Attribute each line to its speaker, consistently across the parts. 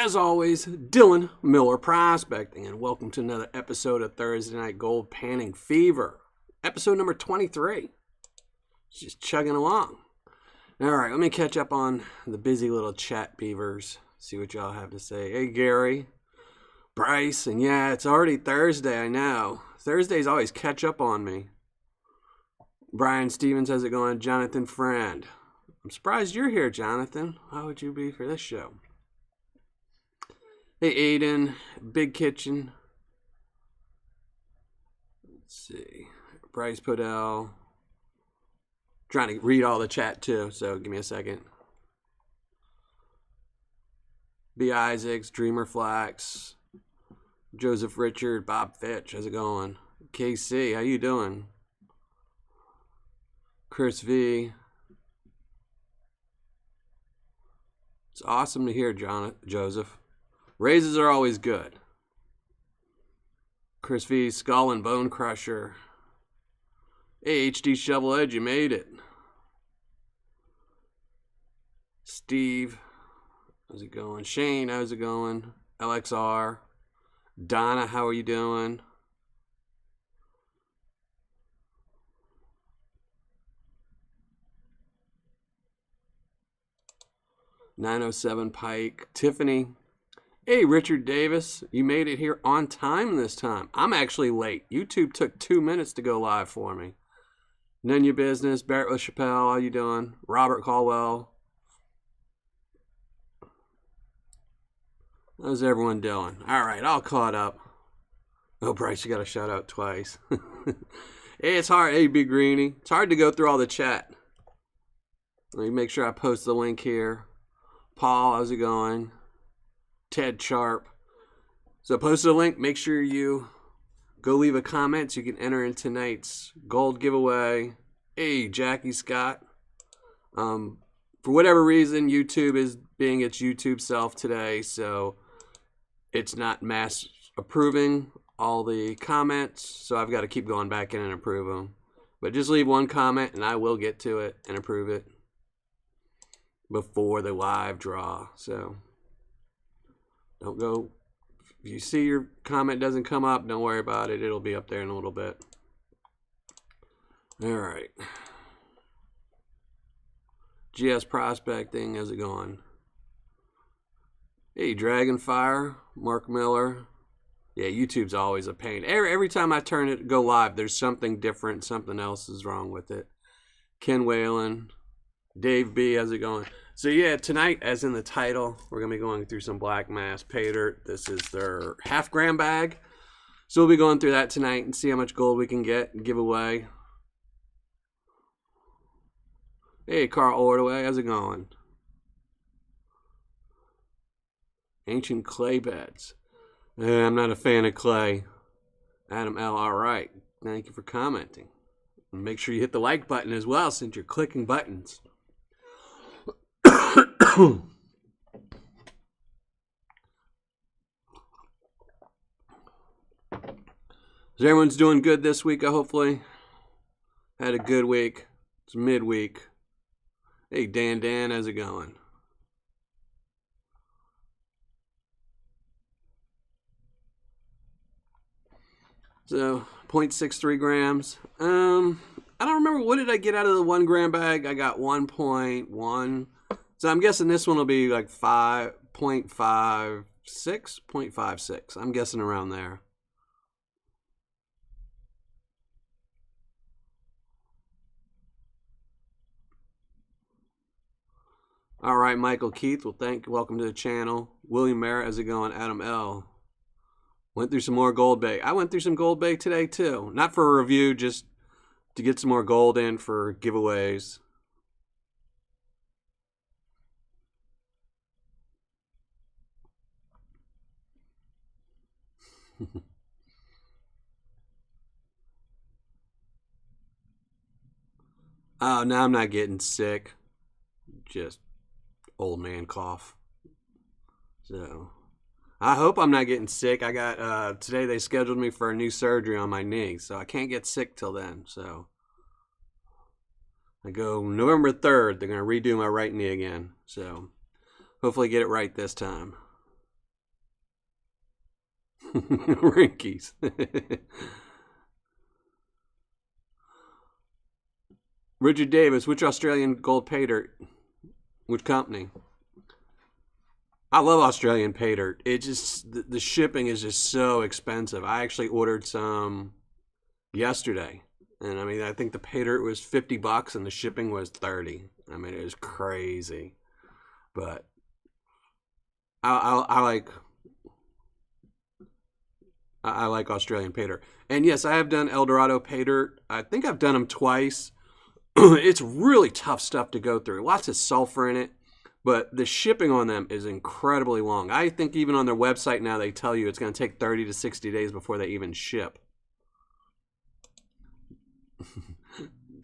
Speaker 1: As always, Dylan Miller Prospecting, and welcome to another episode of Thursday Night Gold Panning Fever. Episode number 23. Just chugging along. Alright, let me catch up on the busy little chat beavers. See what y'all have to say. Hey, Gary, Bryce, and yeah, it's already Thursday, I know. Thursdays always catch up on me. Brian Stevens, how's it going? Jonathan Friend. I'm surprised you're here, Jonathan. How would you be for this show? Hey, Aiden, Big Kitchen. Let's see. Bryce Podell. Trying to read all the chat too, so give me a second. B. Isaacs, Dreamer Flax, Joseph Richard, Bob Fitch, how's it going? KC, how you doing? Chris V. It's awesome to hear, Joseph. Raises are always good. Chris V, Skull and Bone Crusher. Hey, HD Shovel Edge, you made it. Steve, how's it going? Shane, how's it going? LXR. Donna, how are you doing? .907 Pike. Tiffany. Hey, Richard Davis, you made it here on time this time. I'm actually late. YouTube took 2 minutes to go live for me. None your business. Barrett LaChapelle, how you doing? Robert Caldwell. How's everyone doing? All right, all caught up. Oh, Bryce, you got a shout out twice. Hey, it's hard. Hey, Big Greenie. It's hard to go through all the chat. Let me make sure I post the link here. Paul, how's it going? Ted Sharp. So post a link. Make sure you go leave a comment so you can enter in tonight's gold giveaway. Hey, Jackie Scott. For whatever reason, YouTube is being its YouTube self today, so it's not mass approving all the comments, so I've got to keep going back in and approve them. But just leave one comment and I will get to it and approve it before the live draw. So don't go, if you see your comment doesn't come up, don't worry about it. It'll be up there in a little bit. All right. GS Prospecting, how's it going? Hey, Dragonfire, Mark Miller. Yeah, YouTube's always a pain. Every time I turn it, go live, there's something different. Something else is wrong with it. Ken Whalen. Dave B, how's it going? So yeah, tonight, as in the title, we're going to be going through some Black Mass Paydirt. This is their half-gram bag. So we'll be going through that tonight and see how much gold we can get and give away. Hey, Carl Ordway, how's it going? Ancient clay beds. I'm not a fan of clay. Adam L, all right. Thank you for commenting. And make sure you hit the like button as well since you're clicking buttons. So everyone's doing good this week, hopefully. Had a good week. It's midweek. Hey, Dan, how's it going? So, 0.63 grams. I don't remember, what did I get out of the 1 gram bag? I got 1.1. So I'm guessing this one will be like 5.56, 0.56. I'm guessing around there. All right, Michael Keith. Well, welcome to the channel. William Merritt, how's it going? Adam L. Went through some more gold bait. I went through some gold bait today too. Not for a review, just to get some more gold in for giveaways. Oh, now I'm not getting sick. Just old man cough. So I hope I'm not getting sick. I got today they scheduled me for a new surgery on my knee, so I can't get sick till then. So I go November 3rd. They're gonna redo my right knee again. So hopefully get it right this time. Rinkies. Richard Davis, which Australian gold Paydirt? Which company? I love Australian Paydirt. It just, the shipping is just so expensive. I actually ordered some yesterday. And I mean, I think the Paydirt was $50 and the shipping was 30. I mean, it was crazy. But I like Australian Paydirt. And yes, I have done Eldorado Paydirt. I think I've done them twice. It's really tough stuff to go through. Lots of sulfur in it. But the shipping on them is incredibly long. I think even on their website now, they tell you it's going to take 30 to 60 days before they even ship.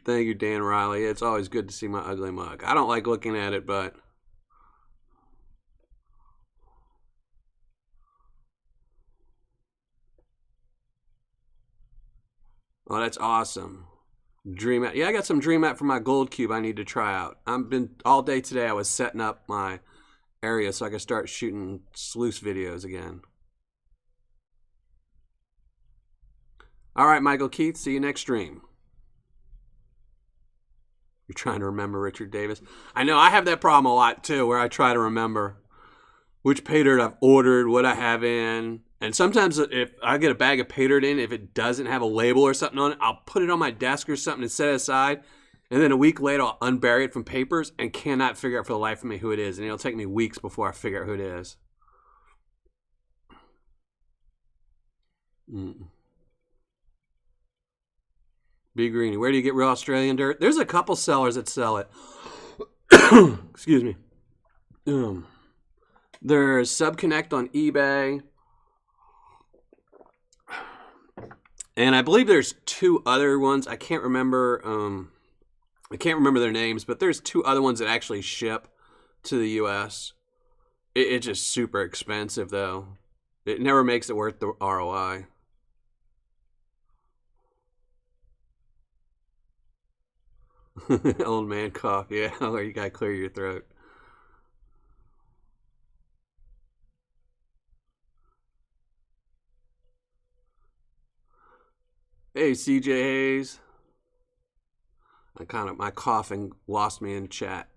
Speaker 1: Thank you, Dan Riley. It's always good to see my ugly mug. I don't like looking at it, but... Oh, that's awesome. Dream App. Yeah, I got some Dream App for my gold cube I need to try out. I've been all day today. I was setting up my area so I could start shooting sluice videos again. All right, Michael Keith. See you next stream. You're trying to remember Richard Davis. I know I have that problem a lot too, where I try to remember which Paydirt I've ordered, what I have in. And sometimes if I get a bag of Paydirt in, if it doesn't have a label or something on it, I'll put it on my desk or something and set it aside. And then a week later, I'll unbury it from papers and cannot figure out for the life of me who it is. And it'll take me weeks before I figure out who it is. B Greeny, where do you get real Australian dirt? There's a couple sellers that sell it. Excuse me. There's Subconnect on eBay. And I believe there's two other ones. I can't remember their names, but there's two other ones that actually ship to the US. It's just super expensive though. It never makes it worth the ROI. Old man cough, yeah. Or you gotta clear your throat. Hey, CJ Hayes. My coughing lost me in chat.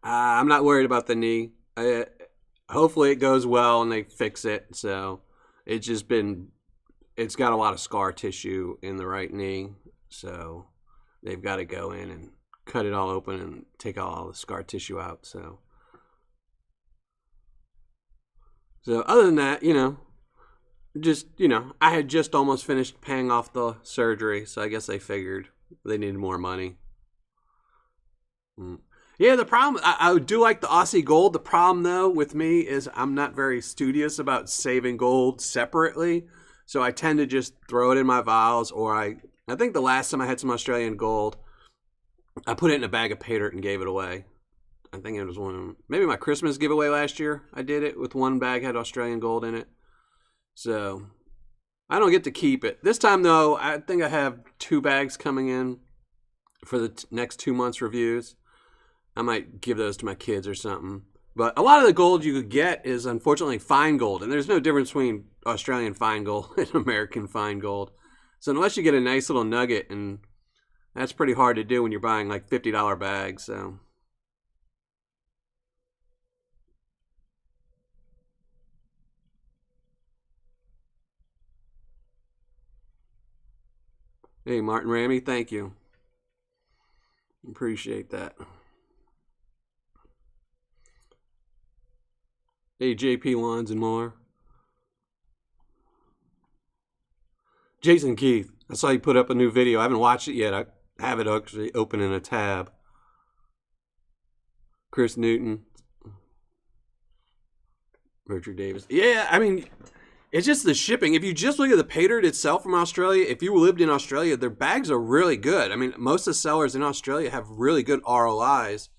Speaker 1: I'm not worried about the knee. Hopefully it goes well and they fix it. So it's got a lot of scar tissue in the right knee. So they've got to go in and cut it all open and take all the scar tissue out. So other than that, I had just almost finished paying off the surgery, so I guess they figured they needed more money. Yeah, the problem, I do like the Aussie gold. The problem, though, with me is I'm not very studious about saving gold separately, so I tend to just throw it in my vials, or I think the last time I had some Australian gold, I put it in a bag of Paydirt and gave it away. I think it was maybe my Christmas giveaway last year. I did it with one bag had Australian gold in it. So I don't get to keep it. This time, though, I think I have 2 bags coming in for the next 2 months reviews. I might give those to my kids or something. But a lot of the gold you could get is unfortunately fine gold. And there's no difference between Australian fine gold and American fine gold. So unless you get a nice little nugget, and that's pretty hard to do when you're buying like $50 bags. So. Hey, Martin Ramey, thank you. Appreciate that. Hey, JP Wands and more. Jason Keith, I saw you put up a new video. I haven't watched it yet. I have it actually open in a tab. Chris Newton. Richard Davis. Yeah, I mean, it's just the shipping. If you just look at the Paydirt itself from Australia, if you lived in Australia, their bags are really good. I mean, most of the sellers in Australia have really good ROIs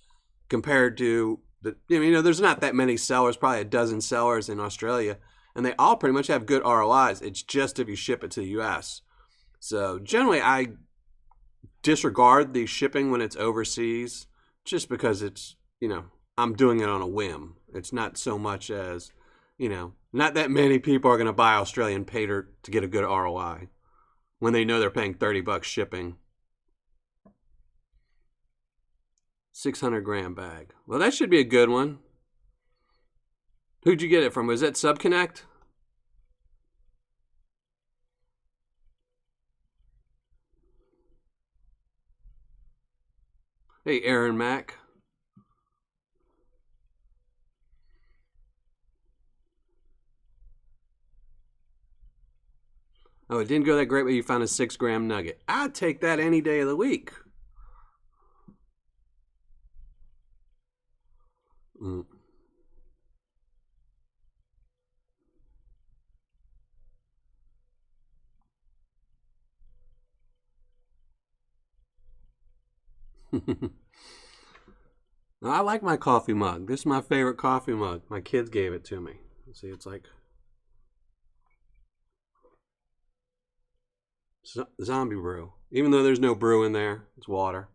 Speaker 1: compared to there's not that many sellers, probably a dozen sellers in Australia, and they all pretty much have good ROIs. It's just if you ship it to the US. So generally, I disregard the shipping when it's overseas just because it's, I'm doing it on a whim. It's not so much as, you know, not that many people are going to buy Australian Paydirt to get a good ROI when they know they're paying $30 shipping. 600-gram bag. Well, that should be a good one. Who'd you get it from? Was that Subconnect? Hey, Aaron Mack. Oh, it didn't go that great, but you found a 6-gram nugget. I'd take that any day of the week. Mm. I like my coffee mug. This is my favorite coffee mug. My kids gave it to me. See, it's like zombie brew. Even though there's no brew in there, it's water.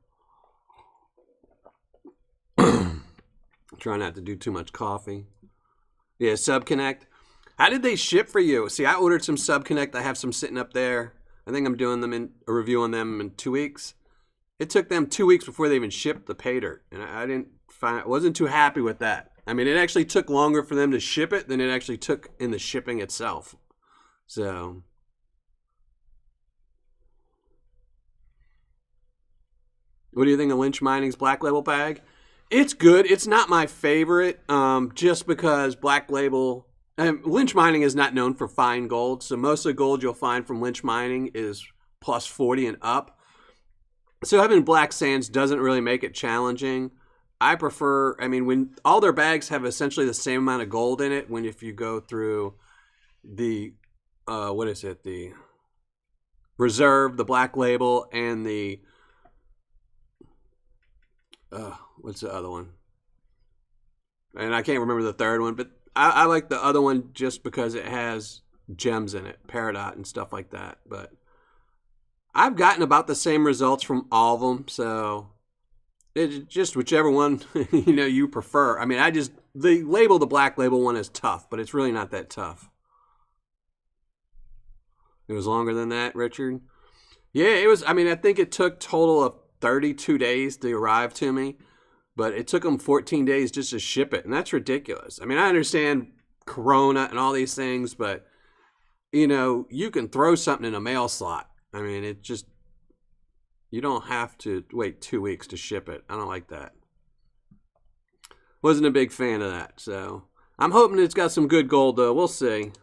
Speaker 1: Try not to do too much coffee. Yeah, Subconnect. How did they ship for you? See, I ordered some Subconnect. I have some sitting up there. I think I'm doing them in a review on them in 2 weeks. It took them 2 weeks before they even shipped the Paydirt, and I wasn't too happy with that. I mean, it actually took longer for them to ship it than it actually took in the shipping itself. So, what do you think of Lynch Mining's Black Label bag? It's good. It's not my favorite, just because Black Label, Lynch Mining is not known for fine gold. So most of the gold you'll find from Lynch Mining is plus 40 and up. So having black sands doesn't really make it challenging. I prefer, I mean, when all their bags have essentially the same amount of gold in it, if you go through the, the Reserve, the Black Label, and the, what's the other one? And I can't remember the third one, but I like the other one just because it has gems in it, peridot and stuff like that. But I've gotten about the same results from all of them, so it's just whichever one you prefer. I mean, the Black Label one is tough, but it's really not that tough. It was longer than that, Richard. Yeah, it was. I mean, I think it took total of 32 days to arrive to me, but it took them 14 days just to ship it, and that's ridiculous. I mean, I understand Corona and all these things, but you can throw something in a mail slot. I mean, you don't have to wait 2 weeks to ship it. I don't like that. Wasn't a big fan of that. So I'm hoping it's got some good gold, though. We'll see.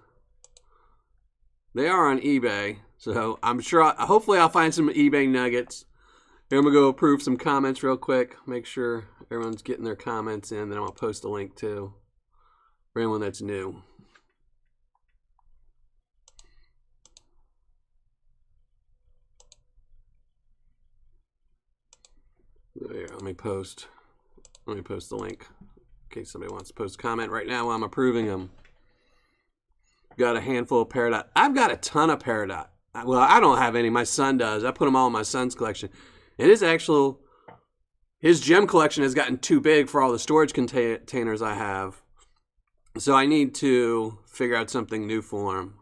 Speaker 1: They are on eBay. So I'm sure, hopefully I'll find some eBay nuggets. Here, I'm going to go approve some comments real quick. Make sure everyone's getting their comments in. Then I'm going to post a link, too, for anyone that's new. There, let me post the link in case somebody wants to post a comment right now while I'm approving them. Got a handful of peridot. I've got a ton of peridot. Well, I don't have any. My son does. I put them all in my son's collection. And his gem collection has gotten too big for all the storage containers I have. So I need to figure out something new for him.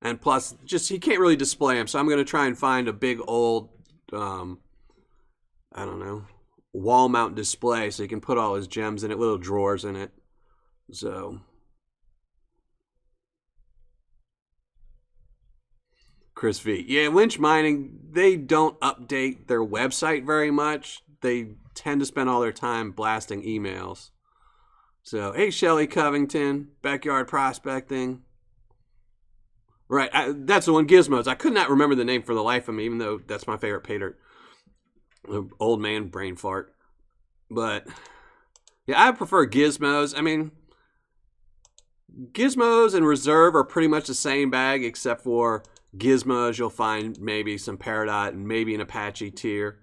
Speaker 1: And plus, he can't really display them. So I'm going to try and find a big old, wall mount display so he can put all his gems in it, little drawers in it. So, Chris V. Yeah, Lynch Mining, they don't update their website very much. They tend to spend all their time blasting emails. So, hey, Shelly Covington, Backyard Prospecting. Right, that's the one, Gizmos. I could not remember the name for the life of me, even though that's my favorite Paydirt. Old man brain fart. But, yeah, I prefer Gizmos. I mean, Gizmos and Reserve are pretty much the same bag, except for Gizmos, you'll find maybe some peridot and maybe an Apache tier.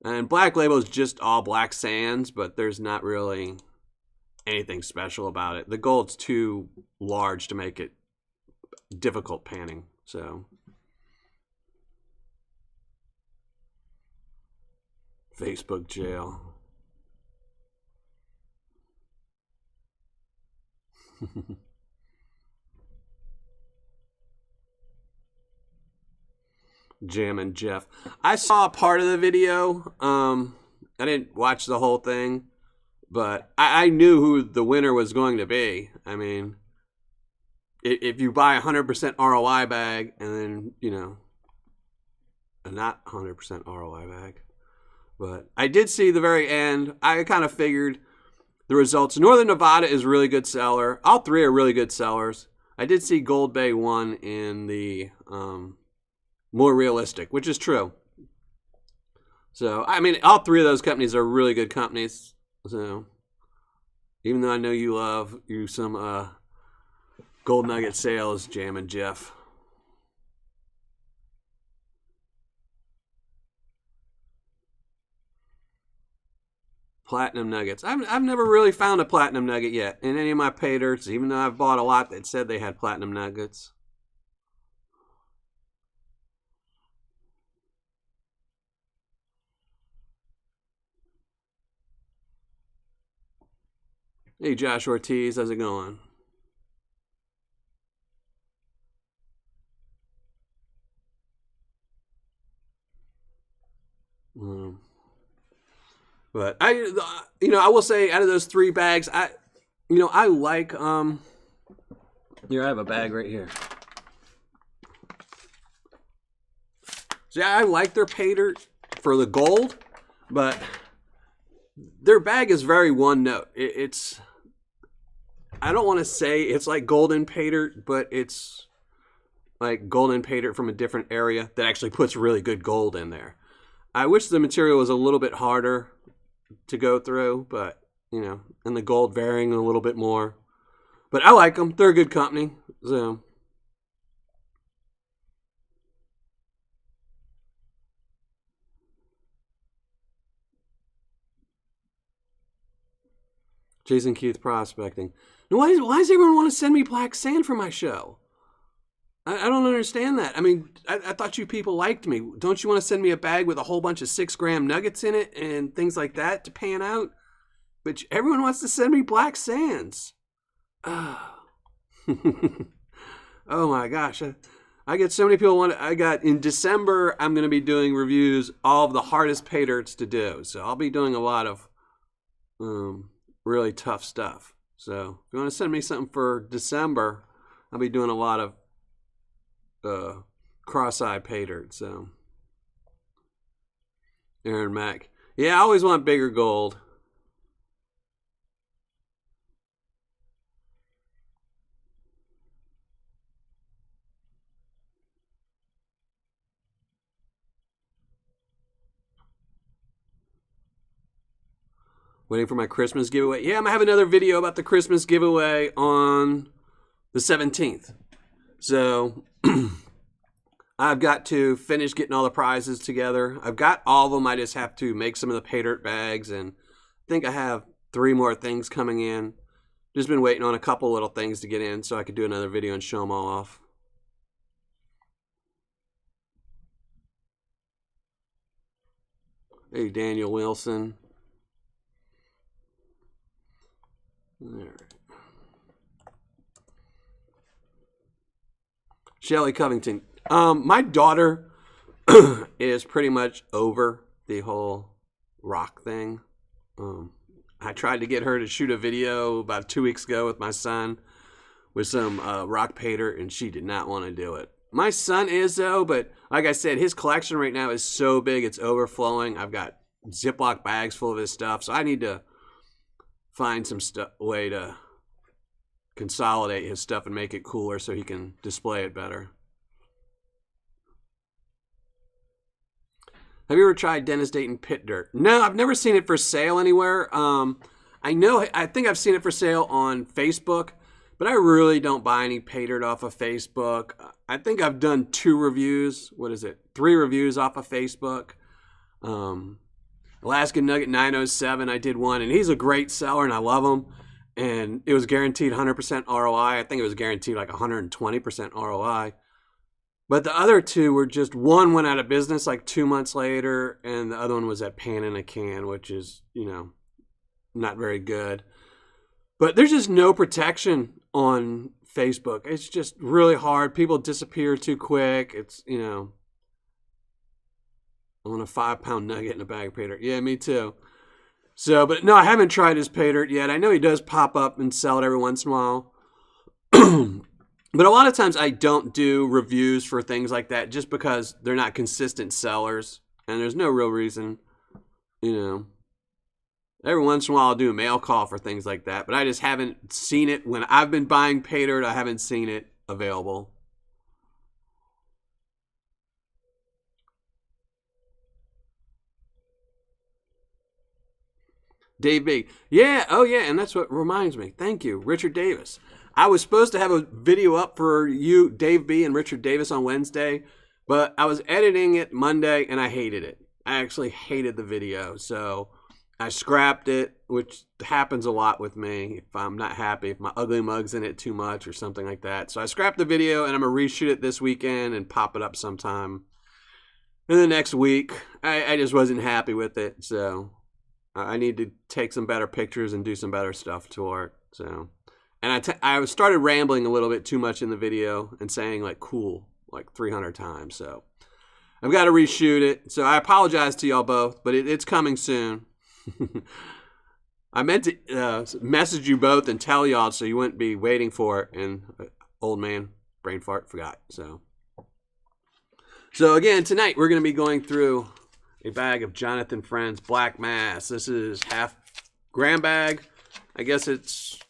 Speaker 1: And Black Label is just all black sands, but there's not really anything special about it. The gold's too large to make it difficult panning. So, Facebook jail. Jam and Jeff. I saw part of the video. I didn't watch the whole thing, but I knew who the winner was going to be. I mean, if you buy a 100% ROI bag and then, you know, a not 100% ROI bag. But I did see the very end. I kind of figured the results. Northern Nevada is a really good seller. All three are really good sellers. I did see Gold Bay won in the more realistic, which is true. So, I mean, all three of those companies are really good companies. So, even though I know you love some Gold Nugget sales, Jam and Jeff. Platinum nuggets. I've never really found a platinum nugget yet in any of my Paydirts, even though I've bought a lot that said they had platinum nuggets. Hey, Josh Ortiz, how's it going? But I will say out of those three bags, I like here I have a bag right here. So yeah, I like their Paydirt for the gold, but their bag is very one note. It's I don't want to say it's like golden Paydirt, but it's like golden Paydirt from a different area that actually puts really good gold in there. I wish the material was a little bit harder to go through, but, you know, and the gold varying a little bit more. But I like them. They're a good company. So, Jason Keith prospecting. Now, why does everyone want to send me black sand for my show? I don't understand that. I mean, I thought you people liked me. Don't you want to send me a bag with a whole bunch of 6-gram nuggets in it and things like that to pan out? But everyone wants to send me black sands. Oh, oh my gosh. I get so many people in December, I'm going to be doing reviews, all of the hardest Paydirts to do. So I'll be doing a lot of really tough stuff. So if you want to send me something for December, I'll be doing a lot of cross-eye Paydirt. So Aaron Mack, yeah, I always want bigger gold. Waiting for my Christmas giveaway. Yeah, I'm gonna have another video about the Christmas giveaway on the 17th. So I've got to finish getting all the prizes together. I've got all of them. I just have to make some of the Paydirt bags, and I think I have 3 more things coming in. Just been waiting on a couple little things to get in so I could do another video and show them all off. Hey, Daniel Wilson. All right. Shelly Covington. My daughter is pretty much over the whole rock thing. I tried to get her to shoot a video about 2 weeks ago with my son with some rock Paydirt, and she did not want to do it. My son is, though, but like I said, his collection right now is so big, it's overflowing. I've got Ziploc bags full of his stuff, so I need to find some way to consolidate his stuff and make it cooler so he can display it better. Have you ever tried Dennis Dayton Pit Dirt? No, I've never seen it for sale anywhere. I think I've seen it for sale on Facebook, but I really don't buy any Paydirt off of Facebook. I think I've done 2 reviews. 3 reviews off of Facebook. Alaska Nugget 907, I did one, and he's a great seller, and I love him. And it was guaranteed 100% ROI. I think it was guaranteed like 120% ROI. But the other 2 were just, one went out of business like 2 months later, and the other one was at Pan in a Can, which is, not very good. But there's just no protection on Facebook. It's just really hard. People disappear too quick. It's, you know, I want a 5-pound nugget in a bag of Paydirt. Yeah, me too. So, but no, I haven't tried his Paydirt yet. I know he does pop up and sell it every once in a while. But a lot of times I don't do reviews for things like that just because they're not consistent sellers. And there's no real reason, you know. Every once in a while I'll do a mail call for things like that. But I just haven't seen it. When I've been buying Paydirt, I haven't seen it available. Dave B. Yeah, oh yeah, and that's what reminds me. Thank you, Richard Davis. I was supposed to have a video up for you, Dave B. and Richard Davis on Wednesday, but I was editing it Monday and I hated it. I actually hated the video, so I scrapped it, which happens a lot with me if I'm not happy, if my ugly mug's in it too much or something like that. So I scrapped the video and I'm going to reshoot it this weekend and pop it up sometime in the next week. I just wasn't happy with it, so I need to take some better pictures and do some better stuff to it. So, and I started rambling a little bit too much in the video and saying like cool like 300 times. So I've got to reshoot it. So I apologize to y'all both, but it's coming soon. I meant to message you both and tell y'all so you wouldn't be waiting for it. And old man, brain fart, forgot. So again, tonight we're going to be going through a bag of Jonathan Friend's Black Mass. This is half-gram bag. I guess it's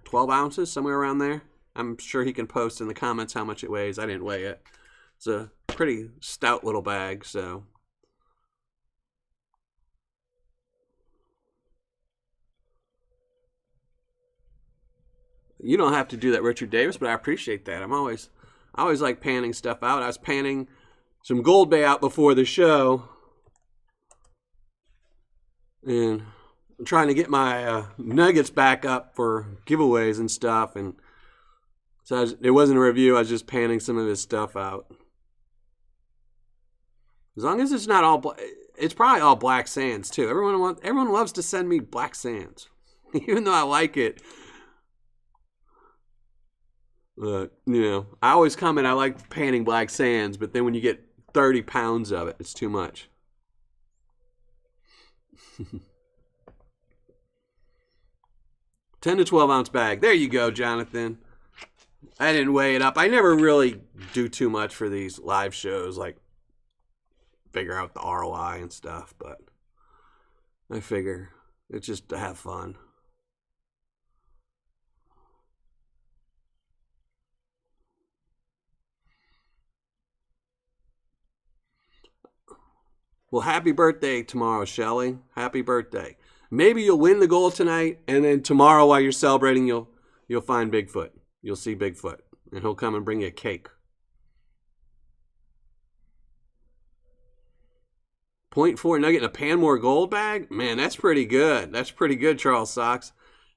Speaker 1: 12 ounces, somewhere around there. I'm sure he can post in the comments how much it weighs. I didn't weigh it. It's a pretty stout little bag, so. You don't have to do that, Richard Davis, but I appreciate that. I always like panning stuff out. I was panning some Gold Bay out before the show, and I'm trying to get my nuggets back up for giveaways and stuff, and so it wasn't a review. I was just panning some of his stuff out. As long as it's not all, it's probably all black sands too. Everyone loves to send me black sands, even though I like it. You know, I always comment I like panning black sands, but then when you get 30 pounds of it, it's too much. $10 to 12 ounce bag. There you go, Jonathan. I didn't weigh it up. I never really do too much for these live shows, like figure out the ROI and stuff, but I figure it's just to have fun. Well, happy birthday tomorrow, Shelly. Happy birthday. Maybe you'll win the goal tonight, and then tomorrow while you're celebrating, you'll find Bigfoot. You'll see Bigfoot, and he'll come and bring you a cake. 0.4 nugget in a Panmore gold bag? Man, that's pretty good. That's pretty good, Charles Sox.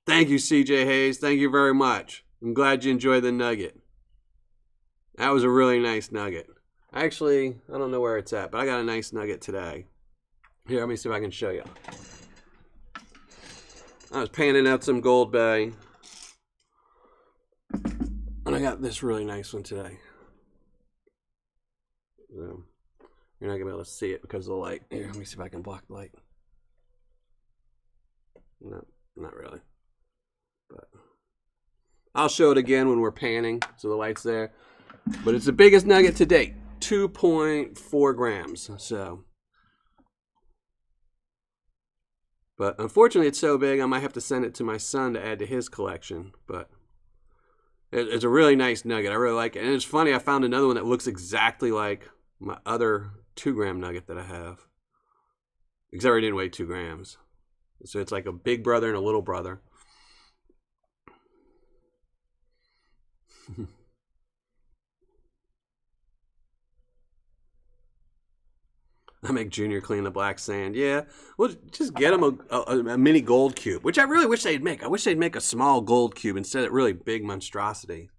Speaker 1: Thank you, CJ Hayes. Thank you very much. I'm glad you enjoyed the nugget. That was a really nice nugget. Actually, I don't know where it's at, but I got a nice nugget today. Here, let me see if I can show you. I was panning out some Gold Bay, and I got this really nice one today. So, you're not going to be able to see it because of the light. Here, let me see if I can block the light. No, not really. But I'll show it again when we're panning, so the light's there. But it's the biggest nugget to date. 2.4 grams. So, but unfortunately it's so big I might have to send it to my son to add to his collection. But it's a really nice nugget. I really like it. And it's funny, I found another one that looks exactly like my other 2-gram nugget that I have, except it didn't weigh 2 grams. So it's like a big brother and a little brother. I make Junior clean the black sand. Yeah, well, just get him a mini gold cube, which I really wish they'd make. I wish they'd make a small gold cube instead of really big monstrosity.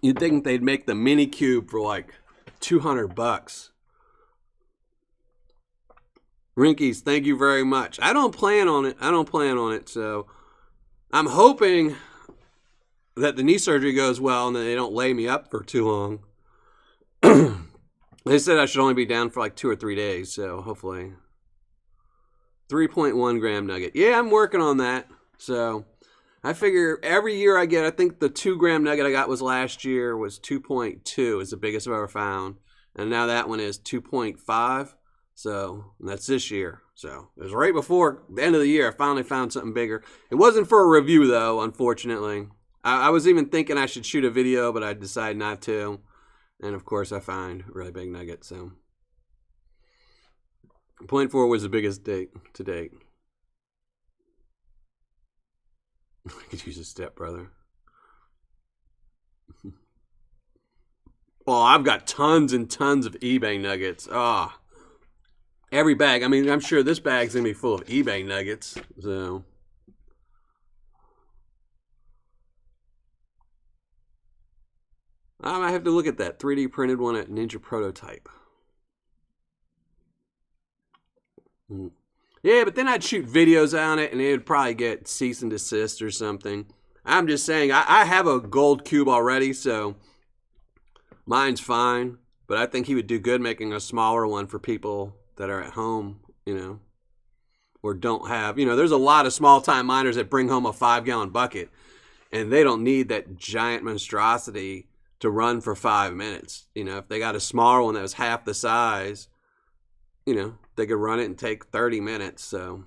Speaker 1: You'd think they'd make the mini cube for like $200. Rinkies, thank you very much. I don't plan on it. So I'm hoping that the knee surgery goes well and that they don't lay me up for too long. They said I should only be down for like 2 or 3 days. So hopefully 3.1 gram nugget. Yeah, I'm working on that. So I figure every year I get, I think the 2 gram nugget I got was last year was 2.2 is the biggest I've ever found. And now that one is 2.5. So that's this year. So it was right before the end of the year. I finally found something bigger. It wasn't for a review though, unfortunately. I was even thinking I should shoot a video, but I decided not to. And of course I find a really big nugget. So 0.4 was the biggest to date. I could use a stepbrother. Oh, I've got tons and tons of eBay nuggets. Ah. Every bag. I mean, I'm sure this bag's going to be full of eBay nuggets. So I might have to look at that 3D printed one at Ninja Prototype. Yeah, but then I'd shoot videos on it and it would probably get cease and desist or something. I'm just saying, I have a gold cube already, so mine's fine. But I think he would do good making a smaller one for people that are at home, you know, or don't have, you know, there's a lot of small time miners that bring home a 5-gallon bucket and they don't need that giant monstrosity to run for 5 minutes. You know, if they got a smaller one that was half the size, you know, they could run it and take 30 minutes. So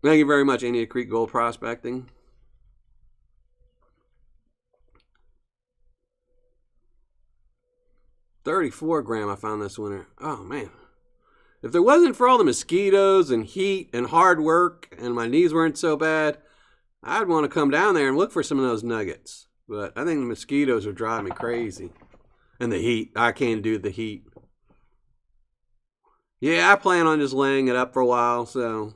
Speaker 1: thank you very much, Indian Creek Gold Prospecting. $34 gram I found this winter. Oh, man. If there wasn't for all the mosquitoes and heat and hard work and my knees weren't so bad, I'd want to come down there and look for some of those nuggets. But I think the mosquitoes are driving me crazy. And the heat. I can't do the heat. Yeah, I plan on just laying it up for a while, so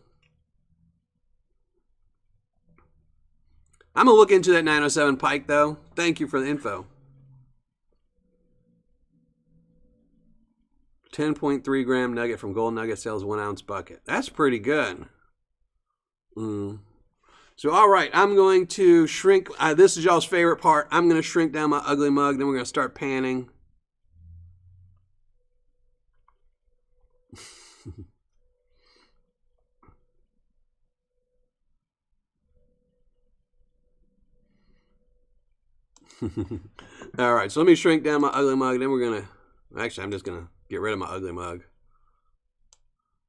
Speaker 1: I'm going to look into that 907 pike, though. Thank you for the info. 10.3 gram nugget from Gold Nugget sells 1 ounce bucket. That's pretty good. So, all right, I'm going to shrink. This is y'all's favorite part. I'm going to shrink down my ugly mug. Then we're going to start panning. All right, so let me shrink down my ugly mug. Then we're going to, actually, I'm just going to get rid of my ugly mug.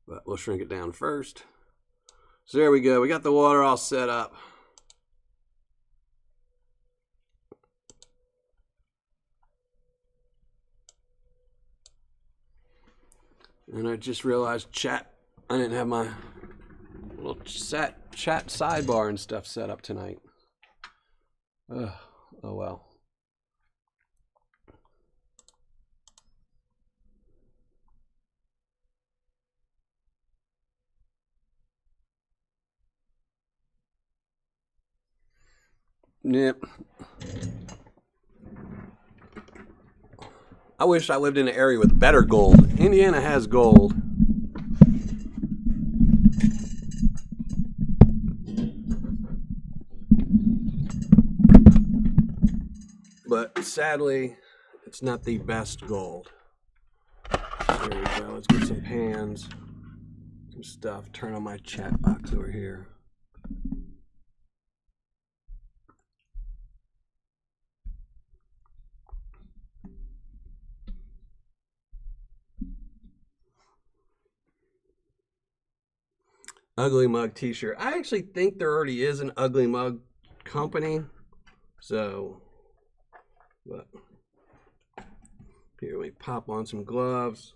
Speaker 1: But we'll shrink it down first. So there we go. We got the water all set up. And I just realized I didn't have my little chat sidebar and stuff set up tonight. Oh well. Yep. I wish I lived in an area with better gold. Indiana has gold. But sadly, it's not the best gold. There we go. Let's get some pans, some stuff. Turn on my chat box over here. Ugly Mug t-shirt. I actually think there already is an Ugly Mug company. So, but here we pop on some gloves.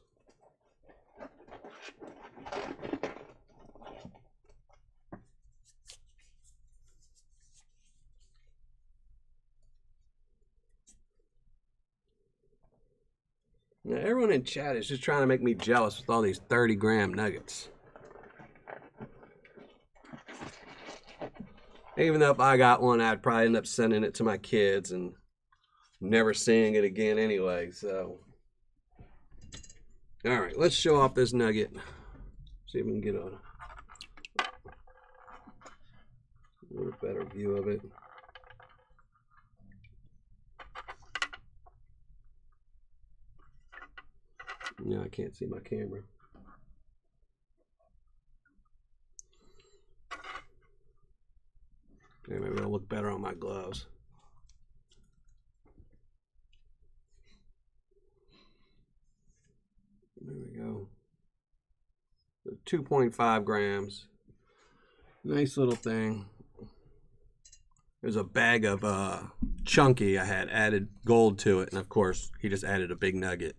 Speaker 1: Now, everyone in chat is just trying to make me jealous with all these 30-gram nuggets. Even though if I got one, I'd probably end up sending it to my kids and never seeing it again anyway, so. All right, let's show off this nugget. See if we can get a little better view of it. No, I can't see my camera. Okay, maybe it'll look better on my gloves. There we go. 2.5 grams. Nice little thing. There's a bag of chunky. I had added gold to it, and of course, he just added a big nugget.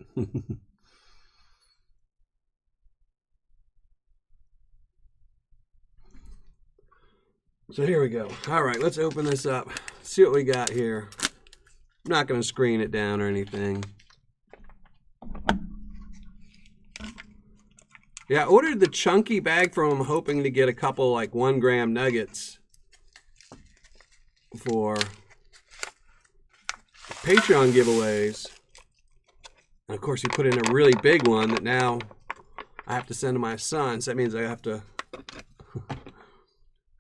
Speaker 1: So here we go. All right, let's open this up. See what we got here. I'm not going to screen it down or anything. Yeah, I ordered the chunky bag from him, hoping to get a couple like 1 gram nuggets for Patreon giveaways. And of course, he put in a really big one that now I have to send to my son. So that means I have to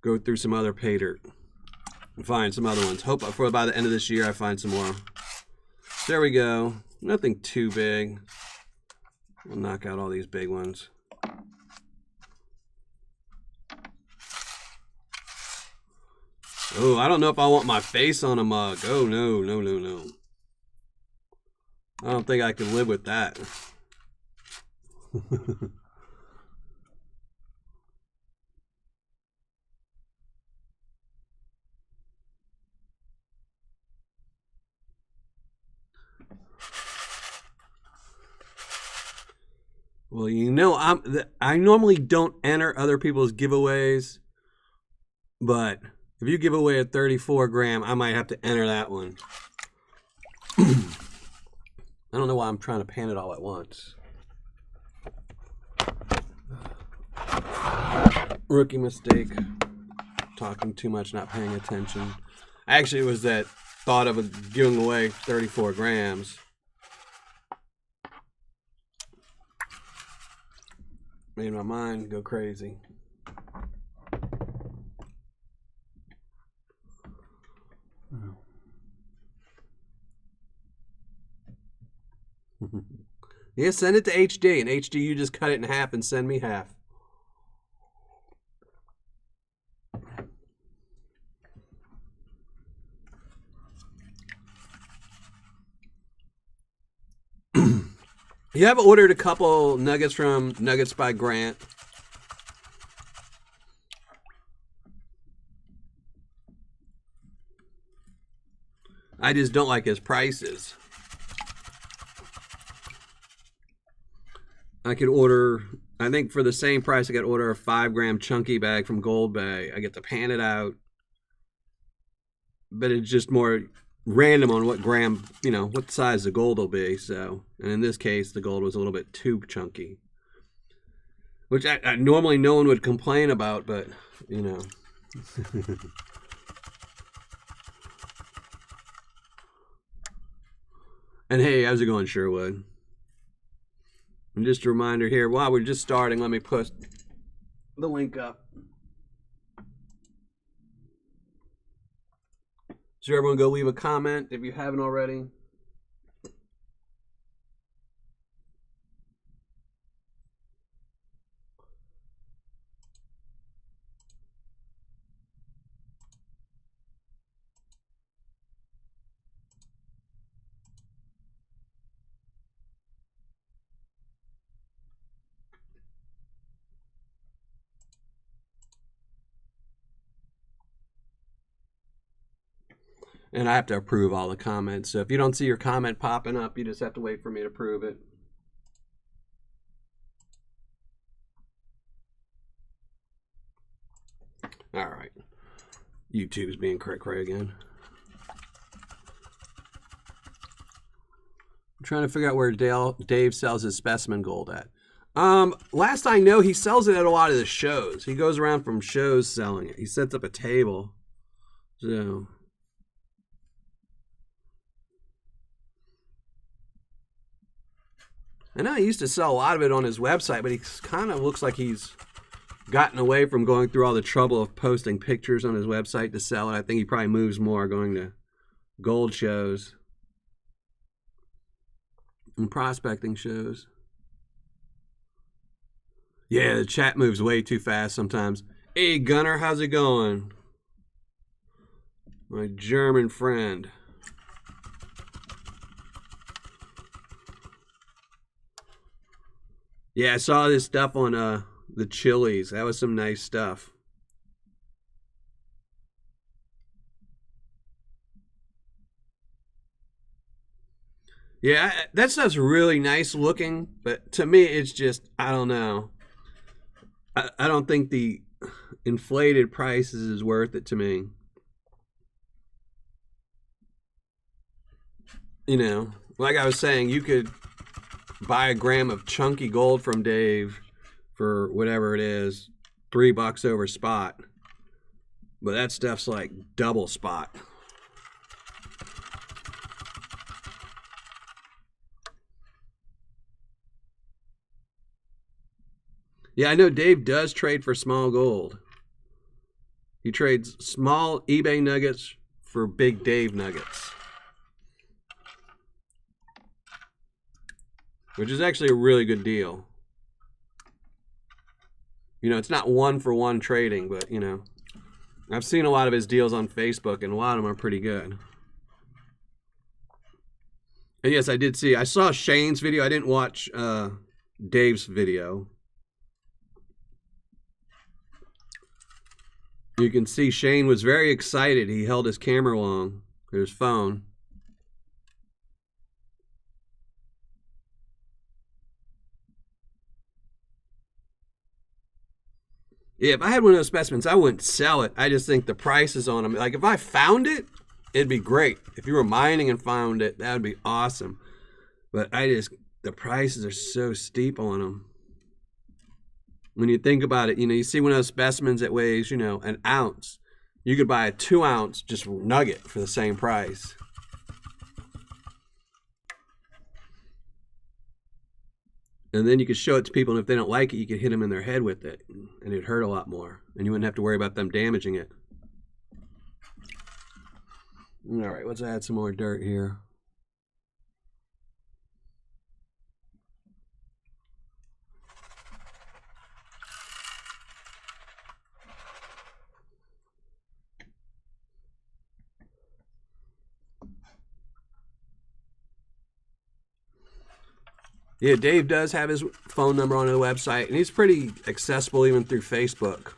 Speaker 1: go through some other Paydirt and find some other ones. Hope for by the end of this year I find some more. There we go. Nothing too big. We'll knock out all these big ones. Oh, I don't know if I want my face on a mug. Oh, no, no, no, no. I don't think I can live with that. Well, you know, I normally don't enter other people's giveaways, but if you give away a 34 gram, I might have to enter that one. I don't know why I'm trying to pan it all at once. Rookie mistake. Talking too much, not paying attention. Actually, it was that thought of giving away 34 grams. Made my mind go crazy. Yeah, send it to HD. And HD, you just cut it in half and send me half. You have ordered a couple nuggets from Nuggets by Grant. I just don't like his prices. I could order, I think for the same price, I could order a 5 gram chunky bag from Gold Bay. I get to pan it out. But it's just more random on what gram, you know, what size the gold will be. So, and in this case, the gold was a little bit too chunky, which I normally no one would complain about, but you know. And hey, how's it going, Sherwood? And just a reminder here, while we're just starting, let me put the link up. So everyone go leave a comment if you haven't already. And I have to approve all the comments. So if you don't see your comment popping up, you just have to wait for me to approve it. All right. YouTube's being cray-cray again. I'm trying to figure out where Dave sells his specimen gold at. Last I know, he sells it at a lot of the shows. He goes around from shows selling it. He sets up a table. So... I know he used to sell a lot of it on his website, but he kind of looks like he's gotten away from going through all the trouble of posting pictures on his website to sell it. I think he probably moves more going to gold shows and prospecting shows. Yeah, the chat moves way too fast sometimes. Hey, Gunner, how's it going? My German friend. Yeah, I saw this stuff on the Chili's. That was some nice stuff. Yeah, that stuff's really nice looking, but to me, it's just, I don't know. I don't think the inflated prices is worth it to me. You know, like I was saying, you could buy a gram of chunky gold from Dave for whatever it is, $3 over spot. But that stuff's like double spot. Yeah, I know Dave does trade for small gold. He trades small eBay nuggets for big Dave nuggets. Which is actually a really good deal. You know, it's not one-for-one trading, but, you know, I've seen a lot of his deals on Facebook, and a lot of them are pretty good. And yes, I saw Shane's video. I didn't watch Dave's video. You can see Shane was very excited. He held his camera long, or his phone. Yeah, if I had one of those specimens, I wouldn't sell it. I just think the prices on them, like if I found it, it'd be great. If you were mining and found it, that would be awesome. But the prices are so steep on them. When you think about it, you know, you see one of those specimens that weighs, you know, an ounce. You could buy a 2-ounce just nugget for the same price. And then you could show it to people, and if they don't like it, you could hit them in their head with it, and it'd hurt a lot more, and you wouldn't have to worry about them damaging it. All right, let's add some more dirt here. Yeah, Dave does have his phone number on the website, and he's pretty accessible even through Facebook.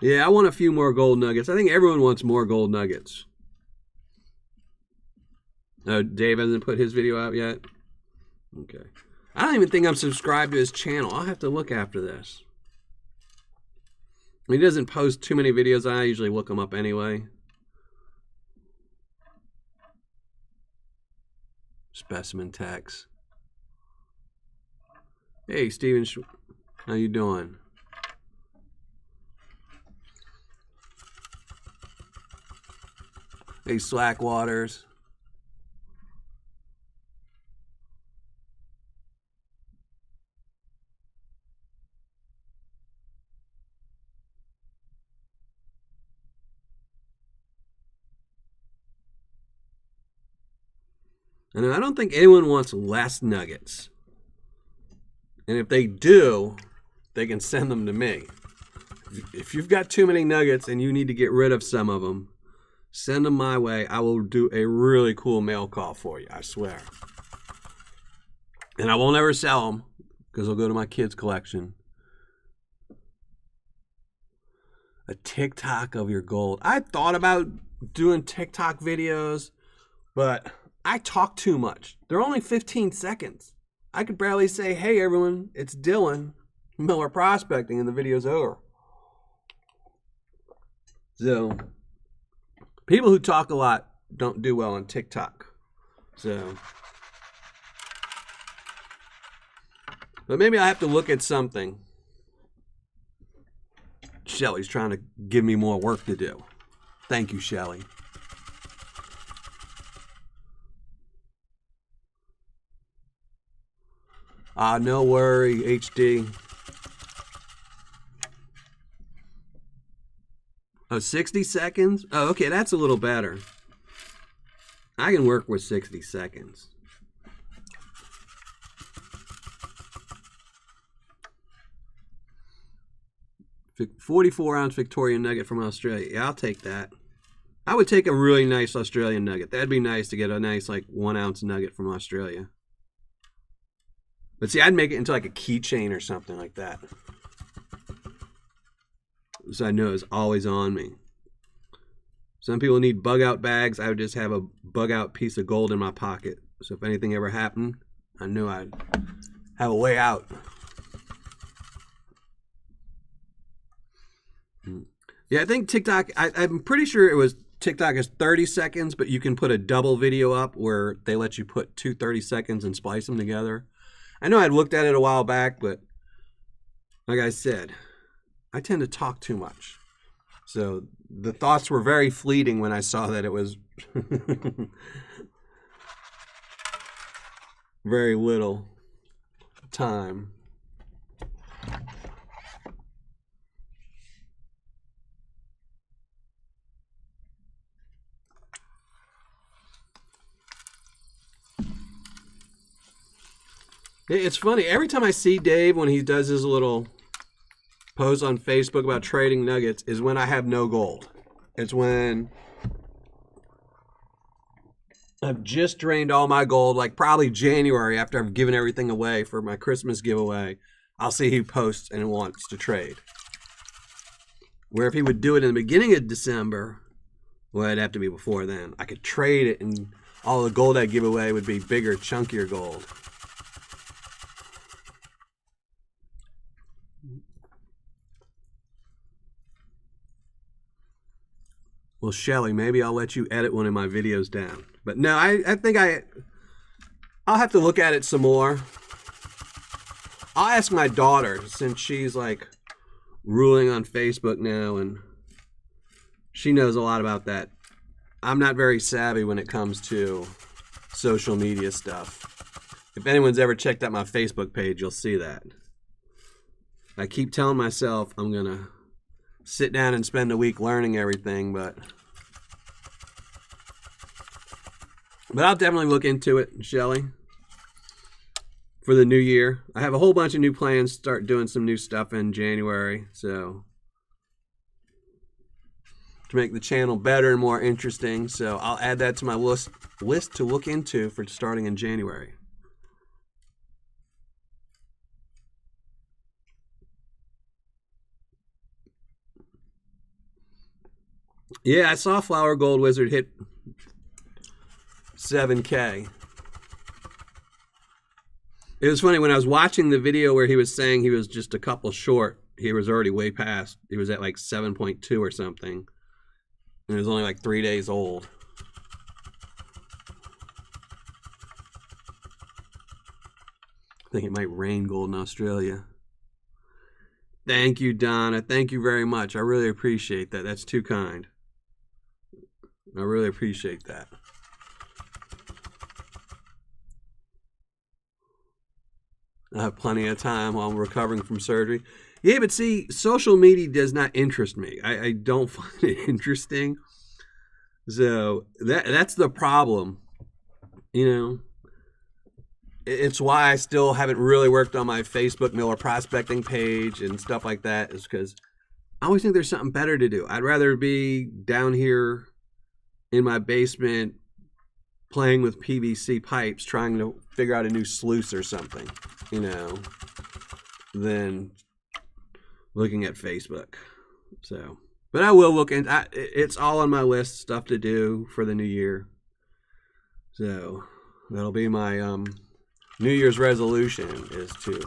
Speaker 1: Yeah, I want a few more gold nuggets. I think everyone wants more gold nuggets. Dave hasn't put his video out yet? Okay. I don't even think I'm subscribed to his channel. I'll have to look after this. He doesn't post too many videos. I usually look them up anyway. Specimen tax. Hey, Steven. How you doing? Hey, Slackwaters. And I don't think anyone wants less nuggets. And if they do, they can send them to me. If you've got too many nuggets and you need to get rid of some of them, send them my way. I will do a really cool mail call for you, I swear. And I won't ever sell them because they'll go to my kids' collection. A TikTok of your gold. I thought about doing TikTok videos, but I talk too much. They're only 15 seconds. I could barely say, hey everyone, it's Dylan, Miller Prospecting, and the video's over. So people who talk a lot don't do well on TikTok. So, but maybe I have to look at something. Shelly's trying to give me more work to do. Thank you, Shelly. No worry, HD. Oh, 60 seconds? Oh, okay, that's a little better. I can work with 60 seconds. $44-ounce Victorian nugget from Australia. Yeah, I'll take that. I would take a really nice Australian nugget. That'd be nice to get a nice, like, 1-ounce nugget from Australia. But see, I'd make it into like a keychain or something like that. So I know it's always on me. Some people need bug out bags. I would just have a bug out piece of gold in my pocket. So if anything ever happened, I knew I'd have a way out. Yeah, I think TikTok, I'm pretty sure it was TikTok is 30 seconds, but you can put a double video up where they let you put 2 30 seconds and splice them together. I know I'd looked at it a while back, but like I said, I tend to talk too much. So the thoughts were very fleeting when I saw that it was very little time. It's funny. Every time I see Dave when he does his little post on Facebook about trading nuggets is when I have no gold. It's when I've just drained all my gold, like probably January after I've given everything away for my Christmas giveaway. I'll see he posts and wants to trade. Where if he would do it in the beginning of December, well, it'd have to be before then. I could trade it and all the gold I'd give away would be bigger, chunkier gold. Well, Shelly, maybe I'll let you edit one of my videos down. But no, I think I'll have to look at it some more. I'll ask my daughter, since she's like ruling on Facebook now and she knows a lot about that. I'm not very savvy when it comes to social media stuff. If anyone's ever checked out my Facebook page, you'll see that. I keep telling myself I'm going to sit down and spend a week learning everything, but I'll definitely look into it, Shelly, for the new year. I have a whole bunch of new plans to start doing some new stuff in January, so to make the channel better and more interesting. So I'll add that to my list to look into for starting in January. Yeah, I saw Flower Gold Wizard hit 7K. It was funny when I was watching the video where he was saying he was just a couple short. He was already way past. He was at like 7.2 or something. And it was only like 3 days old. I think it might rain gold in Australia. Thank you, Donna. Thank you very much. I really appreciate that. That's too kind. I really appreciate that. I have plenty of time while I'm recovering from surgery. Yeah, but see, social media does not interest me. I don't find it interesting. So that's the problem. You know, it's why I still haven't really worked on my Facebook Miller prospecting page and stuff like that, is because I always think there's something better to do. I'd rather be down here in my basement playing with PVC pipes trying to figure out a new sluice or something, you know, than looking at Facebook. So, but I will look into it's all on my list, stuff to do for the new year. So that'll be my New Year's resolution, is to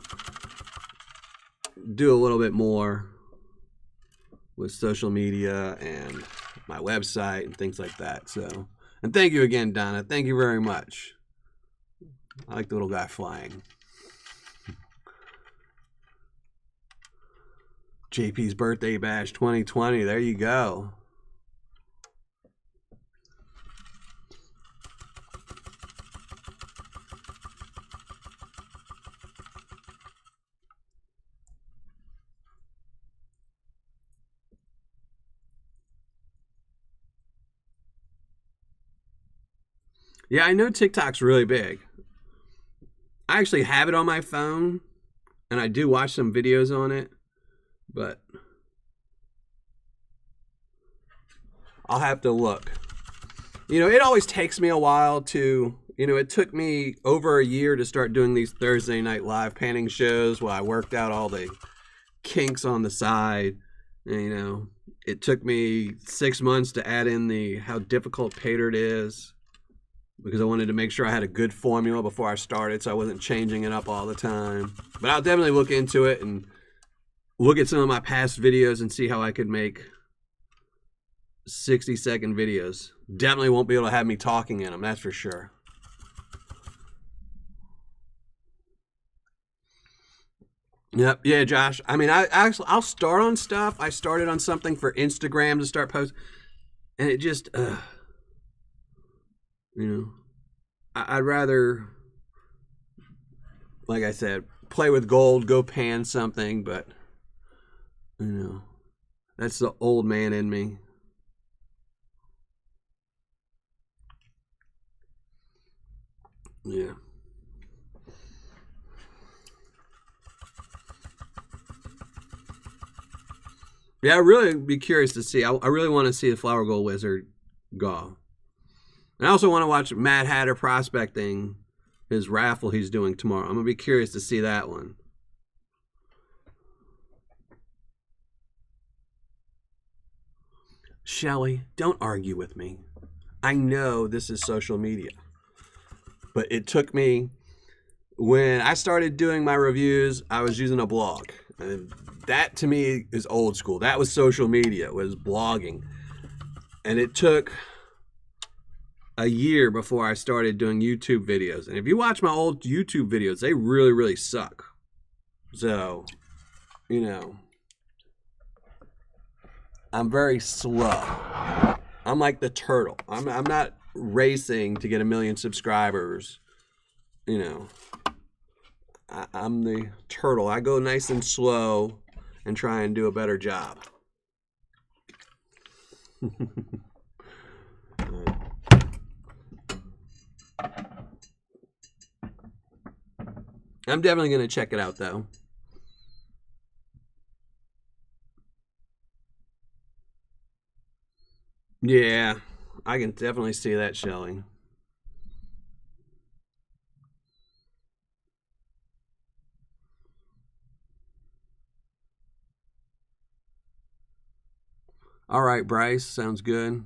Speaker 1: do a little bit more with social media and my website and things like that. So, and thank you again, Donna. Thank you very much. I like the little guy flying. JP's birthday bash 2020. There you go. Yeah, I know TikTok's really big. I actually have it on my phone, and I do watch some videos on it, but I'll have to look. You know, it always takes me a while to, you know, it took me over a year to start doing these Thursday night live panning shows while I worked out all the kinks on the side. And, you know, it took me 6 months to add in the how difficult Paydirt is, because I wanted to make sure I had a good formula before I started, so I wasn't changing it up all the time. But I'll definitely look into it and look at some of my past videos and see how I could make 60-second videos. Definitely won't be able to have me talking in them, that's for sure. Yep, yeah, Josh. I mean, I'll start on stuff. I started on something for Instagram to start posting, and it just, you know, I'd rather, like I said, play with gold, go pan something, but, you know, that's the old man in me. Yeah. Yeah, I'd really be curious to see. I really want to see the Flower Gold Wizard go. And I also want to watch Mad Hatter Prospecting, his raffle he's doing tomorrow. I'm going to be curious to see that one. Shelly, don't argue with me. I know this is social media. But it took me, when I started doing my reviews, I was using a blog. And that to me is old school. That was social media, was blogging. And it took a year before I started doing YouTube videos. And if you watch my old YouTube videos, they really, really suck. So, you know, I'm very slow. I'm like the turtle. I'm not racing to get 1 million subscribers. You know, I'm the turtle. I go nice and slow and try and do a better job. I'm definitely going to check it out, though. Yeah, I can definitely see that, Shelly. All right, Bryce, sounds good.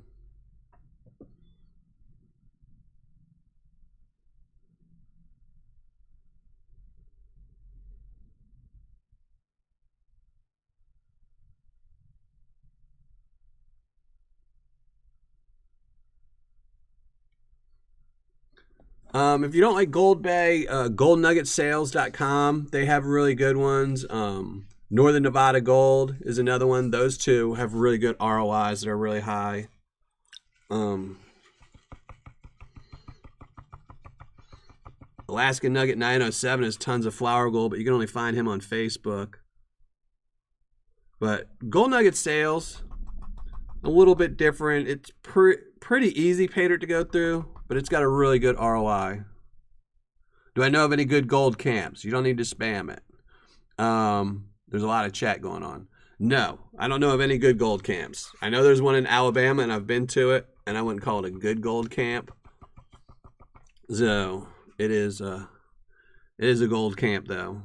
Speaker 1: If you don't like Gold Bay, goldnuggetsales.com, they have really good ones. Northern Nevada Gold is another one. Those two have really good ROIs that are really high. Alaska Nugget 907 has tons of flower gold, but you can only find him on Facebook. But Gold Nugget Sales, a little bit different. It's pretty easy Paydirt to go through, but it's got a really good ROI. Do I know of any good gold camps? You don't need to spam it. There's a lot of chat going on. No, I don't know of any good gold camps. I know there's one in Alabama, and I've been to it, and I wouldn't call it a good gold camp. So it is a gold camp, though.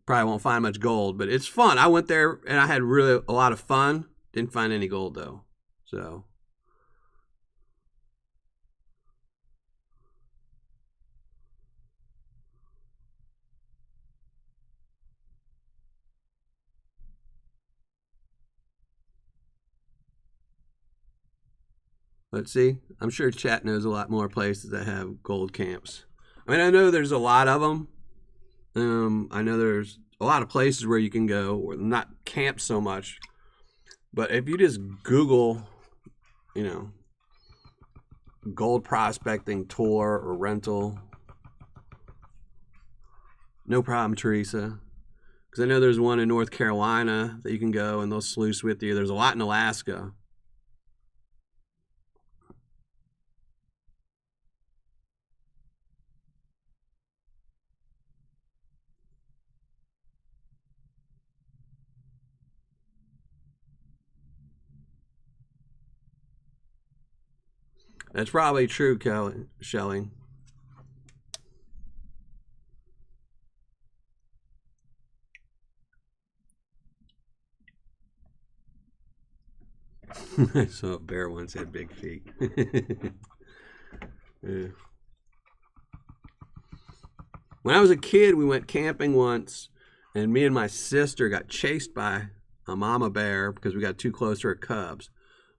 Speaker 1: Probably won't find much gold, but it's fun. I went there, and I had really a lot of fun. Didn't find any gold, though. So... But see, I'm sure chat knows a lot more places that have gold camps. I mean, I know there's a lot of them. I know there's a lot of places where you can go, or not camp so much. But if you just Google, you know, gold prospecting tour or rental, no problem, Teresa. Because I know there's one in North Carolina that you can go and they'll sluice with you. There's a lot in Alaska. That's probably true, Shelly. I saw a bear once had big feet. Yeah. When I was a kid, we went camping once, and me and my sister got chased by a mama bear because we got too close to her cubs.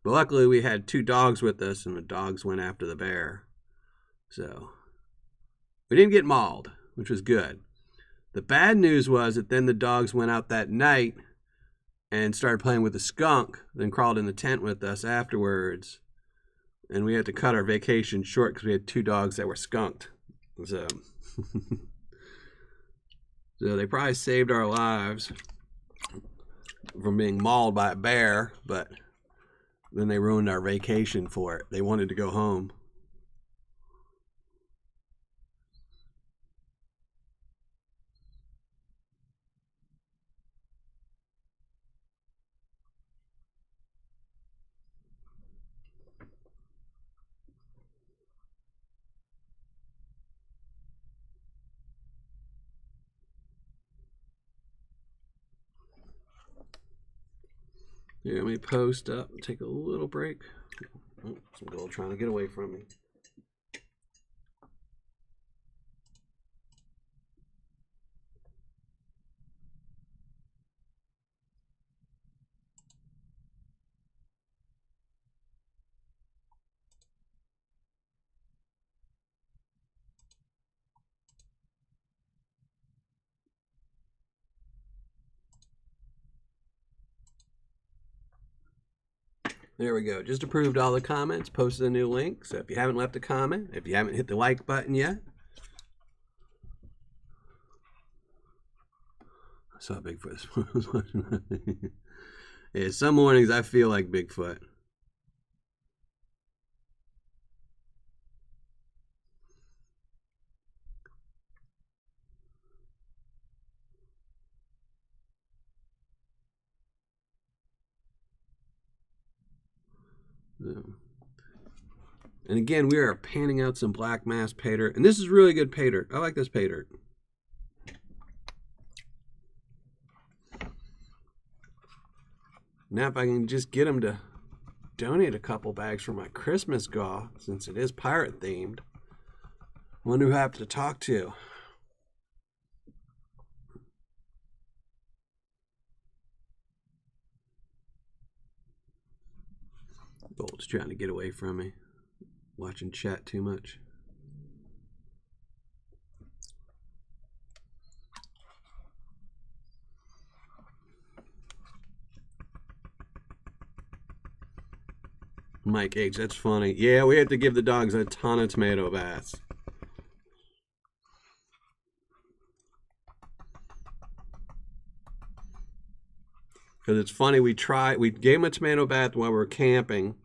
Speaker 1: But luckily, we had 2 dogs with us, and the dogs went after the bear. So we didn't get mauled, which was good. The bad news was that then the dogs went out that night and started playing with the skunk, then crawled in the tent with us afterwards. And we had to cut our vacation short because we had 2 dogs that were skunked. So, so they probably saved our lives from being mauled by a bear, but then they ruined our vacation for it. They wanted to go home. Here, let me post up and take a little break. Oh, some gold trying to get away from me. There we go. Just approved all the comments, posted a new link. So if you haven't left a comment, if you haven't hit the like button yet. I saw Bigfoot. Yeah, some mornings I feel like Bigfoot. And again, we are panning out some black mass Paydirt. And this is really good Paydirt. I like this Paydirt. Now if I can just get them to donate a couple bags for my Christmas gaw, since it is pirate themed. Wonder who I have to talk to. Gold's trying to get away from me. Watching chat too much. Mike H, that's funny. Yeah, we had to give the dogs a ton of tomato baths. Because it's funny, we gave them a tomato bath while we were camping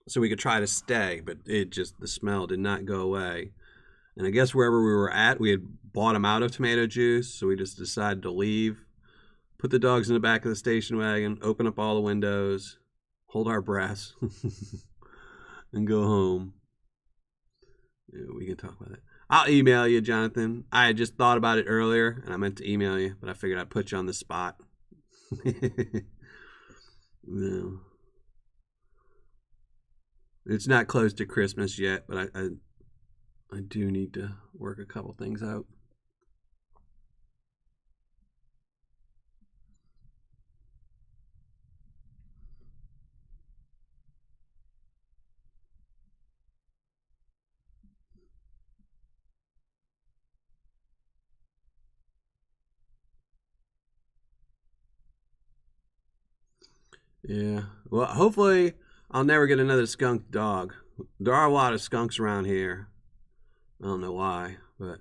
Speaker 1: so we could try to stay, but the smell did not go away. And I guess wherever we were at, we had bought them out of tomato juice, so we just decided to leave, put the dogs in the back of the station wagon, open up all the windows, hold our breaths, and go home. Yeah, we can talk about that. I'll email you, Jonathan. I had just thought about it earlier, and I meant to email you, but I figured I'd put you on the spot. No. It's not close to Christmas yet, but I do need to work a couple things out. Yeah. Well, hopefully I'll never get another skunk dog. There are a lot of skunks around here. I don't know why, but...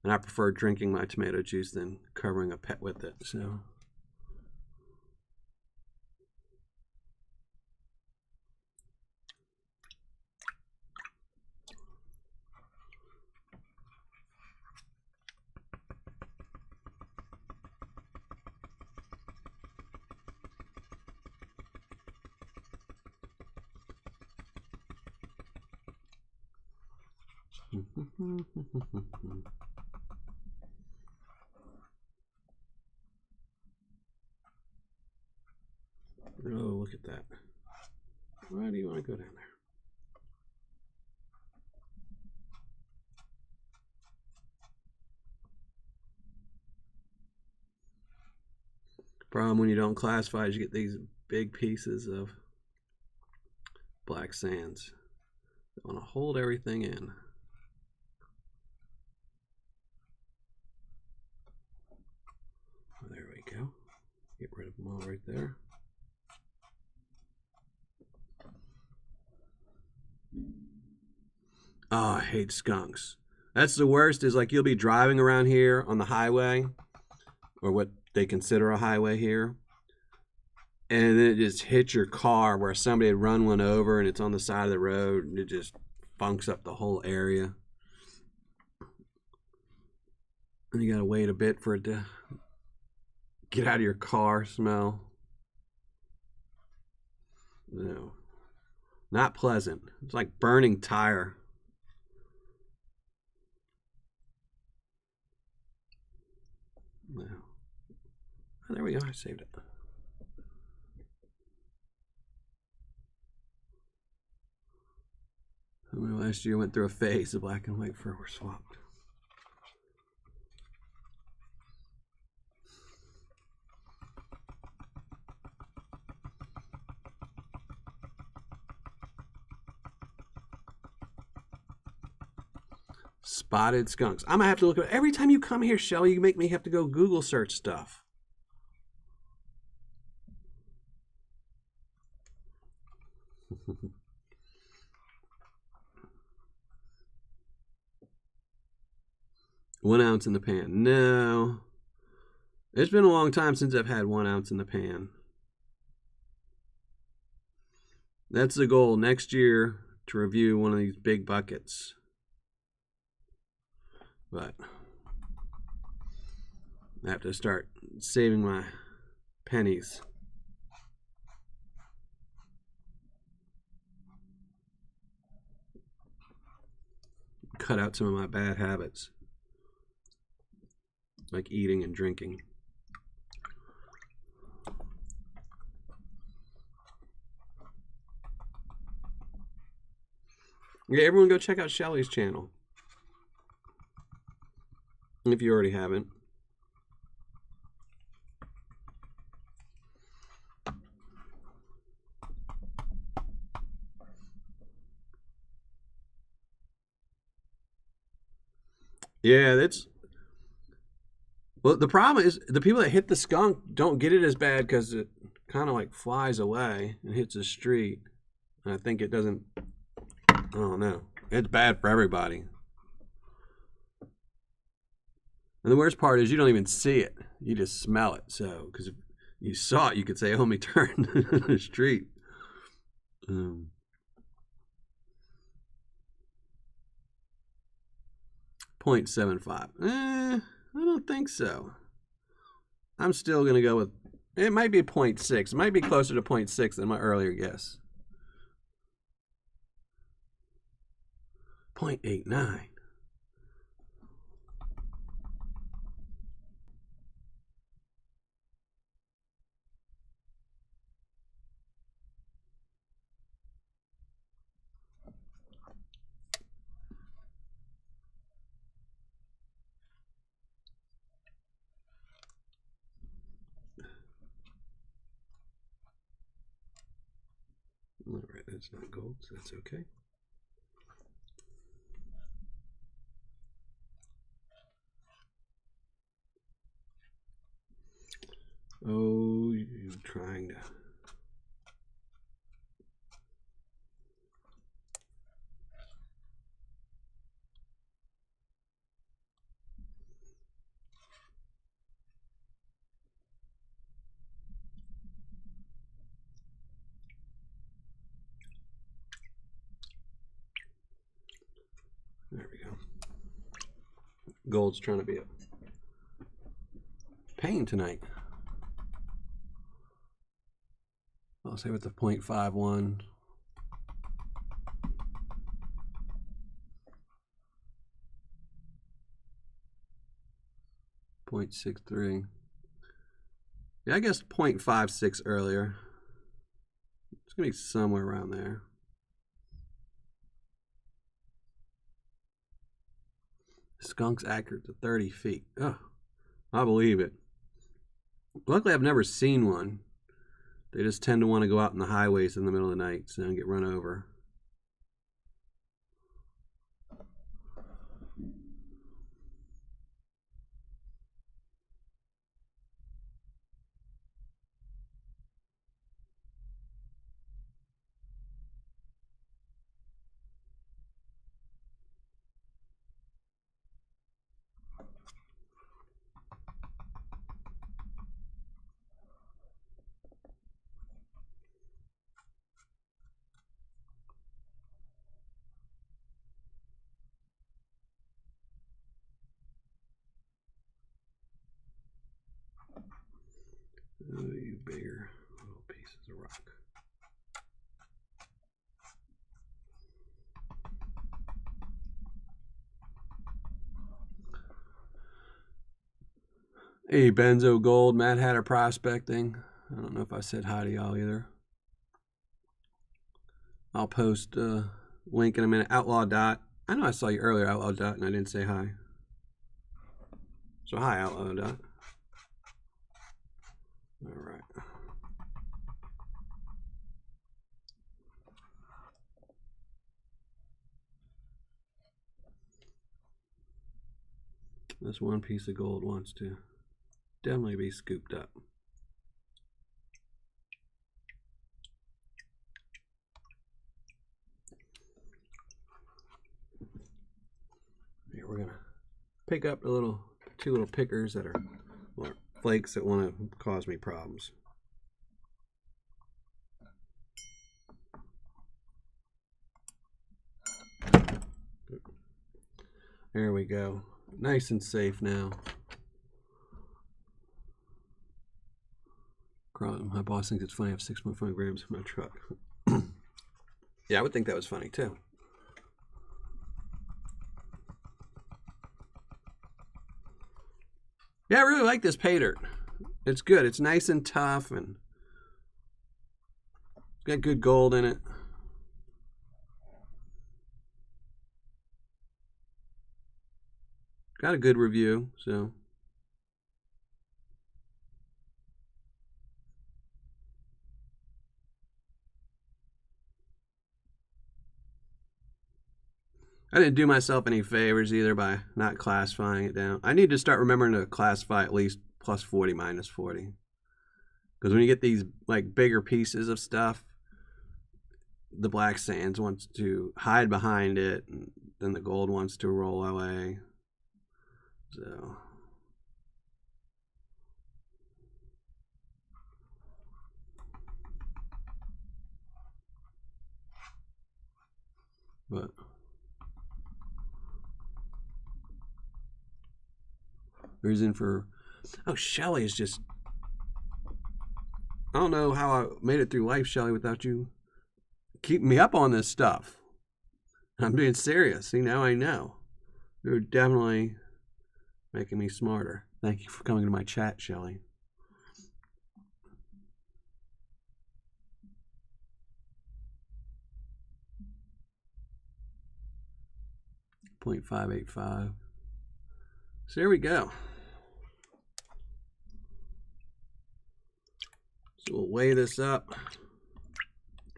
Speaker 1: And I prefer drinking my tomato juice than covering a pet with it, so... Oh, look at that. Why do you want to go down there? Problem when you don't classify is you get these big pieces of black sands. You want to hold everything in. There we go. Get rid of them all right there. Oh, I hate skunks. That's the worst, is like you'll be driving around here on the highway, or what they consider a highway here, and then it just hits your car where somebody had run one over and it's on the side of the road, and it just funks up the whole area. And you gotta wait a bit for it to get out of your car smell. No. Not pleasant. It's like burning tire. No. Oh, there we go. I saved it. I remember last year I went through a phase. The black and white fur were swapped. Spotted skunks. I'm gonna have to look at it. Every time you come here, Shelly, you make me have to go Google search stuff. One ounce in the pan. No. It's been a long time since I've had 1 ounce in the pan. That's the goal next year, to review one of these big buckets. But I have to start saving my pennies. Cut out some of my bad habits, like eating and drinking. Yeah, everyone go check out Shelly's channel, if you already haven't. Yeah, that's... Well, the problem is the people that hit the skunk don't get it as bad because it kind of like flies away and hits the street. And I think it doesn't... I don't know. It's bad for everybody. And the worst part is you don't even see it. You just smell it. So, because if you saw it, you could say, oh, me turn the street. 0.75. I don't think so. I'm still going to go with... It might be a 0.6. It might be closer to 0.6 than my earlier guess. 0.89. All right, that's not gold, so that's okay. Oh, you're trying to. There we go. Gold's trying to be a pain tonight. I'll say with the 0.51. 0.63. Yeah, I guess 0.56 earlier. It's gonna be somewhere around there. Skunk's accurate to 30 feet. Oh, I believe it. Luckily, I've never seen one. They just tend to want to go out in the highways in the middle of the night so they don't get run over. Oh, you bigger little pieces of rock. Hey, Benzo Gold, Mad Hatter Prospecting. I don't know if I said hi to y'all either. I'll post a link in a minute. Outlaw Dot. I know I saw you earlier, Outlaw Dot, and I didn't say hi. So hi, Outlaw Dot. All right. This one piece of gold wants to definitely be scooped up. Here we're gonna pick up the two little pickers that are flakes that want to cause me problems. There we go. Nice and safe now. My boss thinks it's funny I have 6.5 grams in my truck. Yeah, I would think that was funny too. Yeah, I really like this Paydirt. It's good. It's nice and tough and it's got good gold in it. Got a good review, so. I didn't do myself any favors either by not classifying it down. I need to start remembering to classify at least plus 40, minus 40. Because when you get these like bigger pieces of stuff, the black sands wants to hide behind it, and then the gold wants to roll away. So. But. Reason for. Oh, Shelly is just. I don't know how I made it through life, Shelly, without you keeping me up on this stuff. I'm being serious. See, now I know. You're definitely making me smarter. Thank you for coming to my chat, Shelly. .585. So there we go. So we'll weigh this up,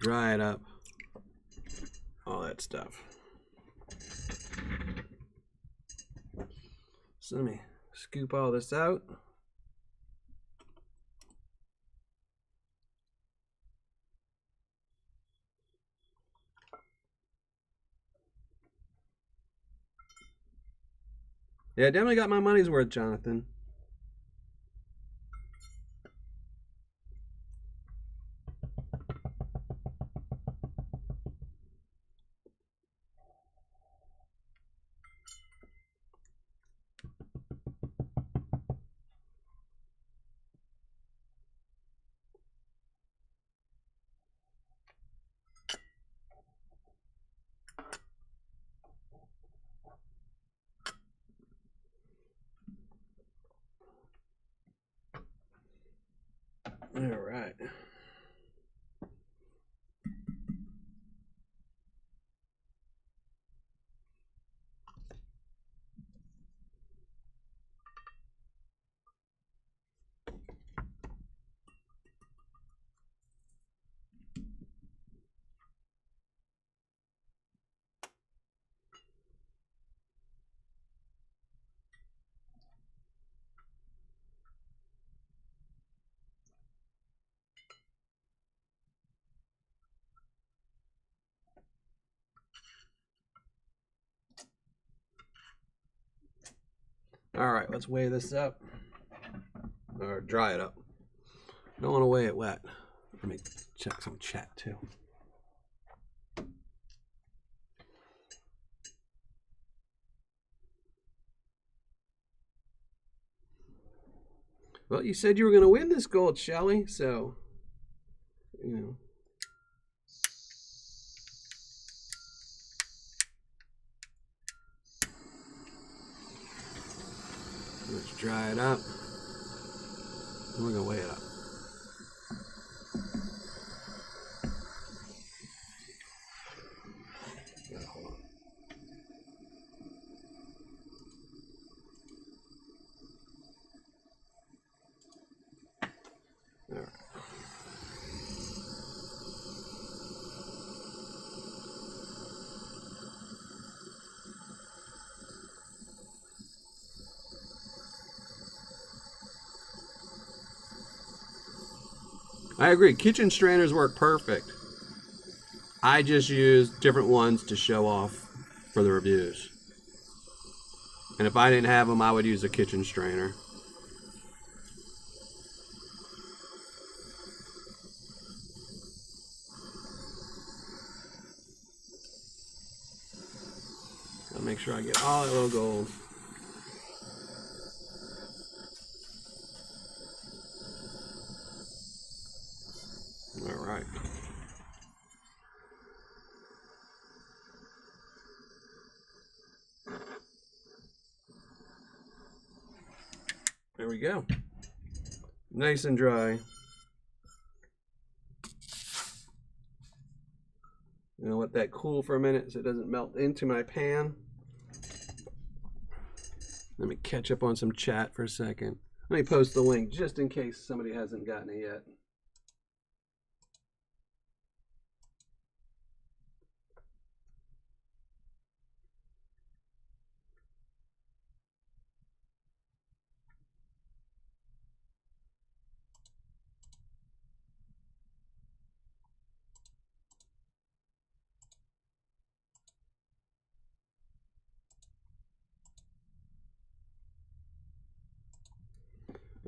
Speaker 1: dry it up, all that stuff. So let me scoop all this out. Yeah, definitely got my money's worth, Jonathan. All right. All right, let's weigh this up. Or dry it up. Don't want to weigh it wet. Let me check some chat too. Well, you said you were going to win this gold, Shelly, so, you know. Let's dry it up. And we're going to weigh it up. Hold on. All right. I agree. Kitchen strainers work perfect. I just use different ones to show off for the reviews. And if I didn't have them, I would use a kitchen strainer. I'll make sure I get all that little gold. All right. There we go. Nice and dry. I'm gonna let that cool for a minute so it doesn't melt into my pan. Let me catch up on some chat for a second. Let me post the link just in case somebody hasn't gotten it yet.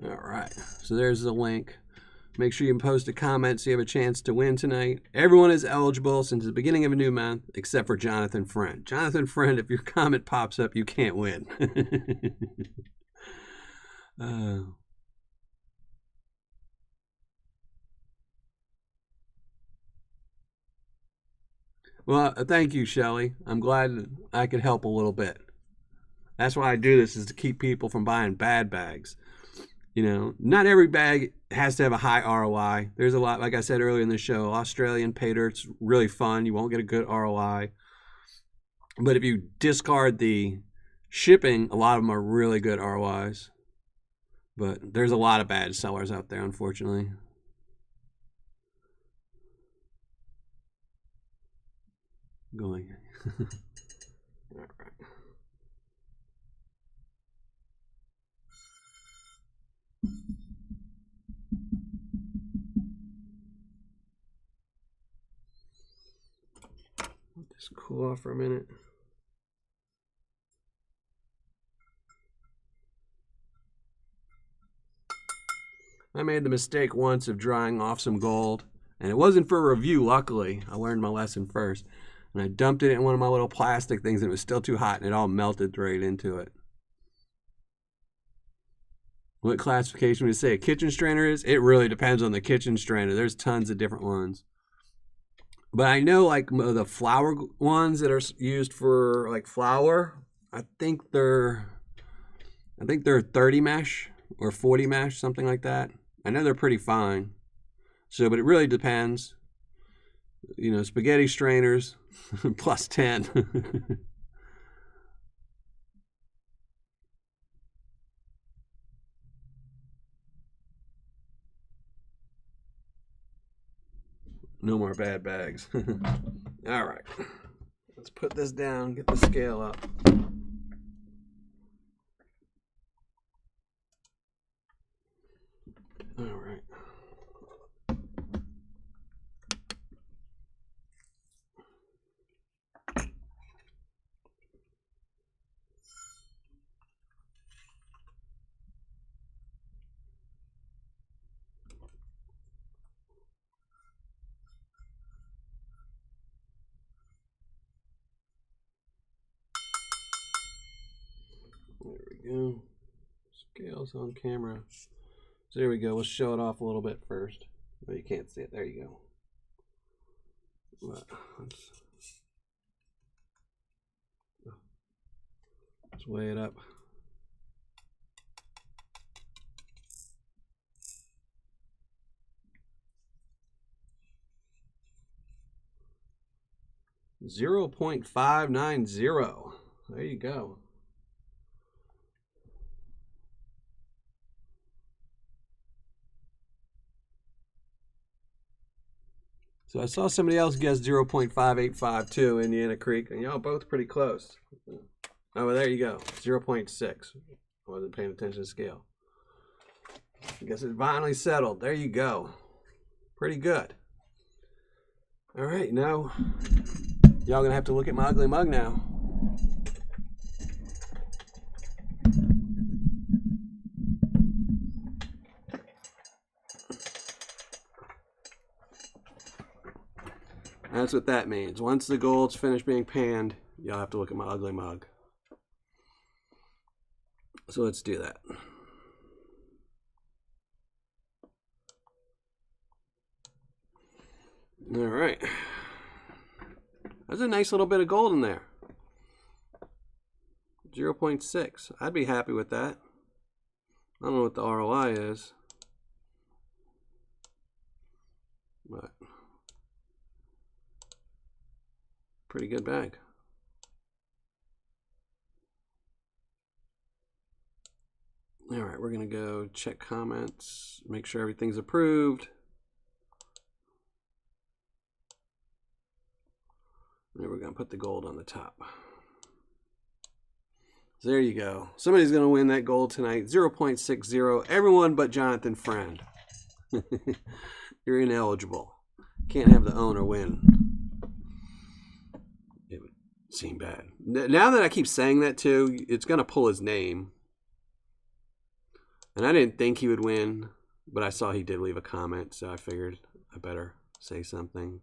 Speaker 1: All right, so there's the link. Make sure you can post a comment so you have a chance to win tonight. Everyone is eligible since the beginning of a new month, except for Jonathan Friend. Jonathan Friend, if your comment pops up, you can't win. Well, thank you, Shelly. I'm glad I could help a little bit. That's why I do this, is to keep people from buying bad bags. You know, not every bag has to have a high ROI. There's a lot, like I said earlier in the show, Australian Paydirt's really fun. You won't get a good ROI. But if you discard the shipping, a lot of them are really good ROIs. But there's a lot of bad sellers out there, unfortunately. Going. All right. Let this cool off for a minute. I made the mistake once of drying off some gold, and it wasn't for review, luckily. I learned my lesson first. And I dumped it in one of my little plastic things, and it was still too hot, and it all melted right into it. What classification would you say a kitchen strainer is? It really depends on the kitchen strainer. There's tons of different ones. But I know like the flour ones that are used for like flour, I think they're 30 mesh or 40 mesh, something like that. I know they're pretty fine. So, but it really depends. You know, spaghetti strainers plus 10. No more bad bags. All right. Let's put this down, get the scale up. All right. There we go. Scales on camera. So there we go. We'll show it off a little bit first. Oh, you can't see it. There you go. Let's weigh it up. .590. There you go. So I saw somebody else guess 0.585 too, Indiana Creek, and y'all both pretty close. Oh, well, there you go. 0.6. I wasn't paying attention to the scale. I guess it finally settled. There you go. Pretty good. All right, now y'all gonna have to look at my ugly mug now. That's what that means. Once the gold's finished being panned, y'all have to look at my ugly mug. So let's do that. All right. That's a nice little bit of gold in there. 0.6. I'd be happy with that. I don't know what the ROI is, but pretty good bag. All right, we're gonna go check comments, make sure everything's approved. And we're gonna put the gold on the top. So there you go. Somebody's gonna win that gold tonight. 0.60. Everyone but Jonathan Friend. You're ineligible. Can't have the owner win. It would seem bad. Now that I keep saying that too, it's gonna pull his name. And I didn't think he would win, but I saw he did leave a comment, so I figured I better say something.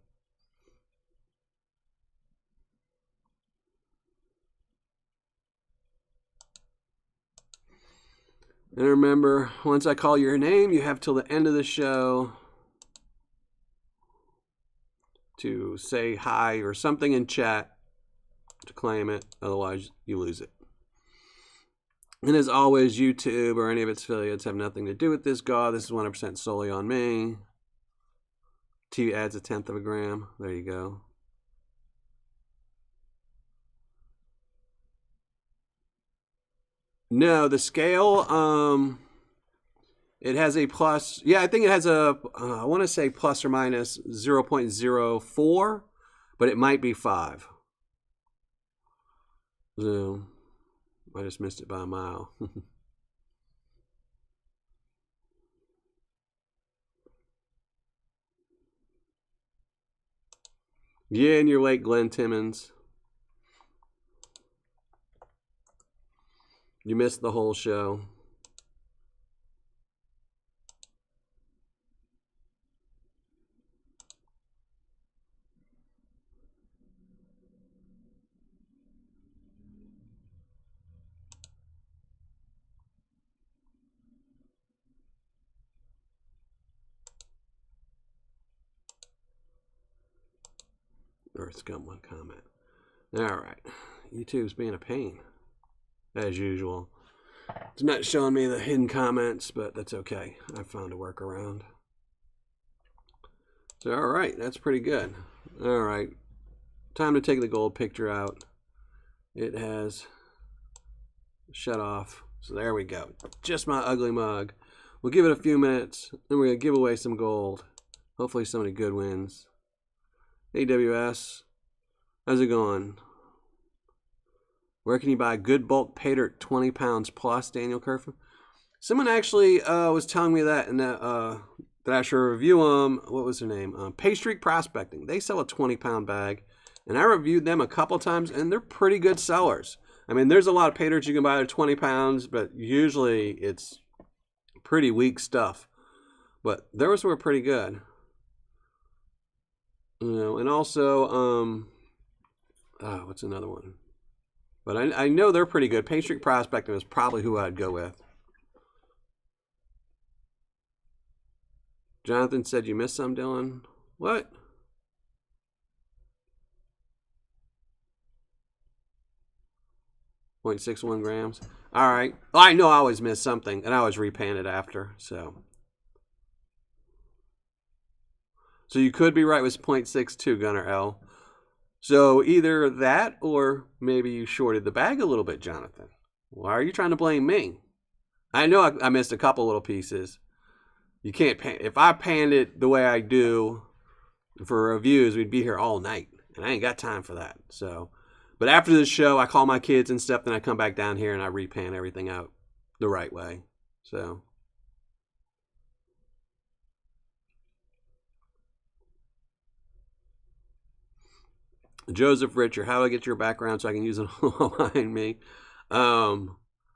Speaker 1: And remember, once I call your name, you have till the end of the show to say hi or something in chat to claim it. Otherwise, you lose it. And as always, YouTube or any of its affiliates have nothing to do with this god. This is 100% solely on me. T adds 1/10 of a gram. There you go. No, the scale, it has a plus. Yeah, I think it has a, I want to say plus or minus 0.04, but it might be 5. So I just missed it by a mile. Yeah, and you're late, Glenn Timmons. You missed the whole show. Earth's got one comment. All right. YouTube's being a pain, as usual. It's not showing me the hidden comments, but that's okay. I found a workaround. So, all right. That's pretty good. All right. Time to take the gold picture out. It has shut off. So there we go. Just my ugly mug. We'll give it a few minutes, then we're going to give away some gold. Hopefully somebody good wins. AWS, how's it going? Where can you buy good bulk Paydirt 20 pounds plus, Daniel Kerfin? Someone actually was telling me that, and that I should review them. What was her name? Paydirt Prospecting. They sell a 20-pound bag, and I reviewed them a couple times, and they're pretty good sellers. I mean, there's a lot of Paydirts you can buy that are 20 pounds, but usually it's pretty weak stuff. But those were pretty good. You know, and also, what's another one? But I know they're pretty good. Paydirt Prospecting is probably who I'd go with. Jonathan said you missed some, Dylan. What? .61 grams. All right. Well, I know I always miss something, and I always repan it after. So you could be right with .62, Gunnar L. So either that, or maybe you shorted the bag a little bit, Jonathan. Why are you trying to blame me? I know I missed a couple little pieces. You can't pan. If I panned it the way I do for reviews, we'd be here all night, and I ain't got time for that. So. But after this show, I call my kids and stuff, then I come back down here and I repan everything out the right way. So. Joseph Richard, how do I get your background so I can use it behind me? I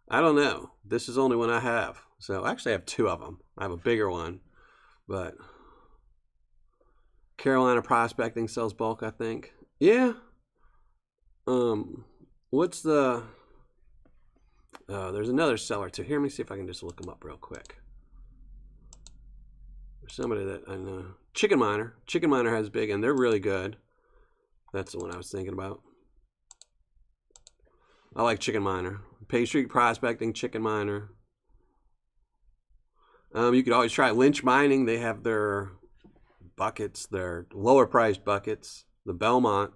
Speaker 1: don't know. This is the only one I have. So actually I have two of them. I have a bigger one. But Carolina Prospecting sells bulk, I think. Yeah. What's the, there's another seller too. Here, let me see if I can just look them up real quick. There's somebody that I know. Chicken Miner. Chicken Miner has big, and they're really good. That's the one I was thinking about. I like Chicken Miner. Paydirt Prospecting, Chicken Miner. You could always try Lynch Mining. They have their buckets, their lower priced buckets. The Belmont.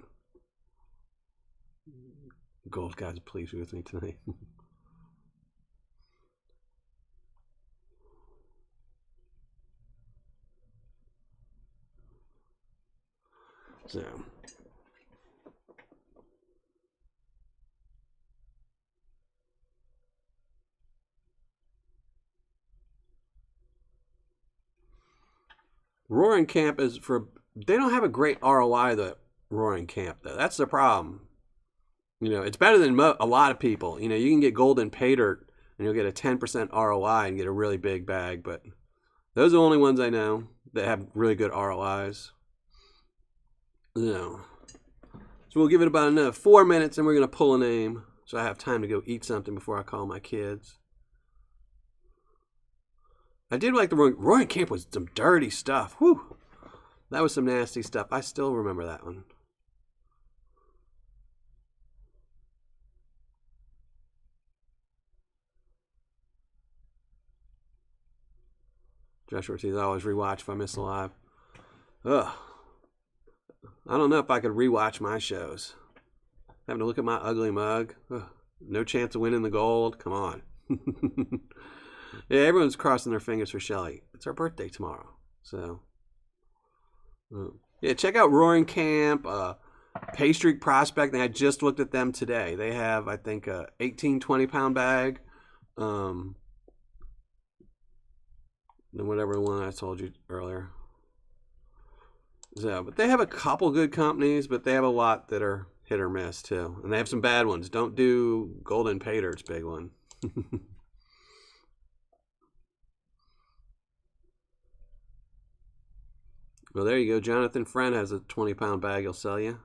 Speaker 1: Gold guys, please be with me tonight. So. Roaring Camp is for, they don't have a great ROI, the Roaring Camp, though. That's the problem. You know, it's better than a lot of people. You know, you can get gold in Paydirt and you'll get a 10% ROI and get a really big bag. But those are the only ones I know that have really good ROIs. You know. So we'll give it about another 4 minutes and we're going to pull a name. So I have time to go eat something before I call my kids. I did like the Roaring Camp was some dirty stuff. Whew. That was some nasty stuff. I still remember that one. Joshua Ortiz, I always rewatch if I miss a live. Ugh. I don't know if I could rewatch my shows. Having to look at my ugly mug. Ugh. No chance of winning the gold. Come on. Yeah, everyone's crossing their fingers for Shelly. It's her birthday tomorrow. So, yeah, check out Roaring Camp, Paydirt Prospecting. I just looked at them today. They have, I think, a 18, 20-pound bag. Than whatever one I told you earlier. So, but they have a couple good companies, but they have a lot that are hit or miss too. And they have some bad ones. Don't do Golden Paydirt's big one. Well, there you go. Jonathan Friend has a 20-pound bag he'll sell you.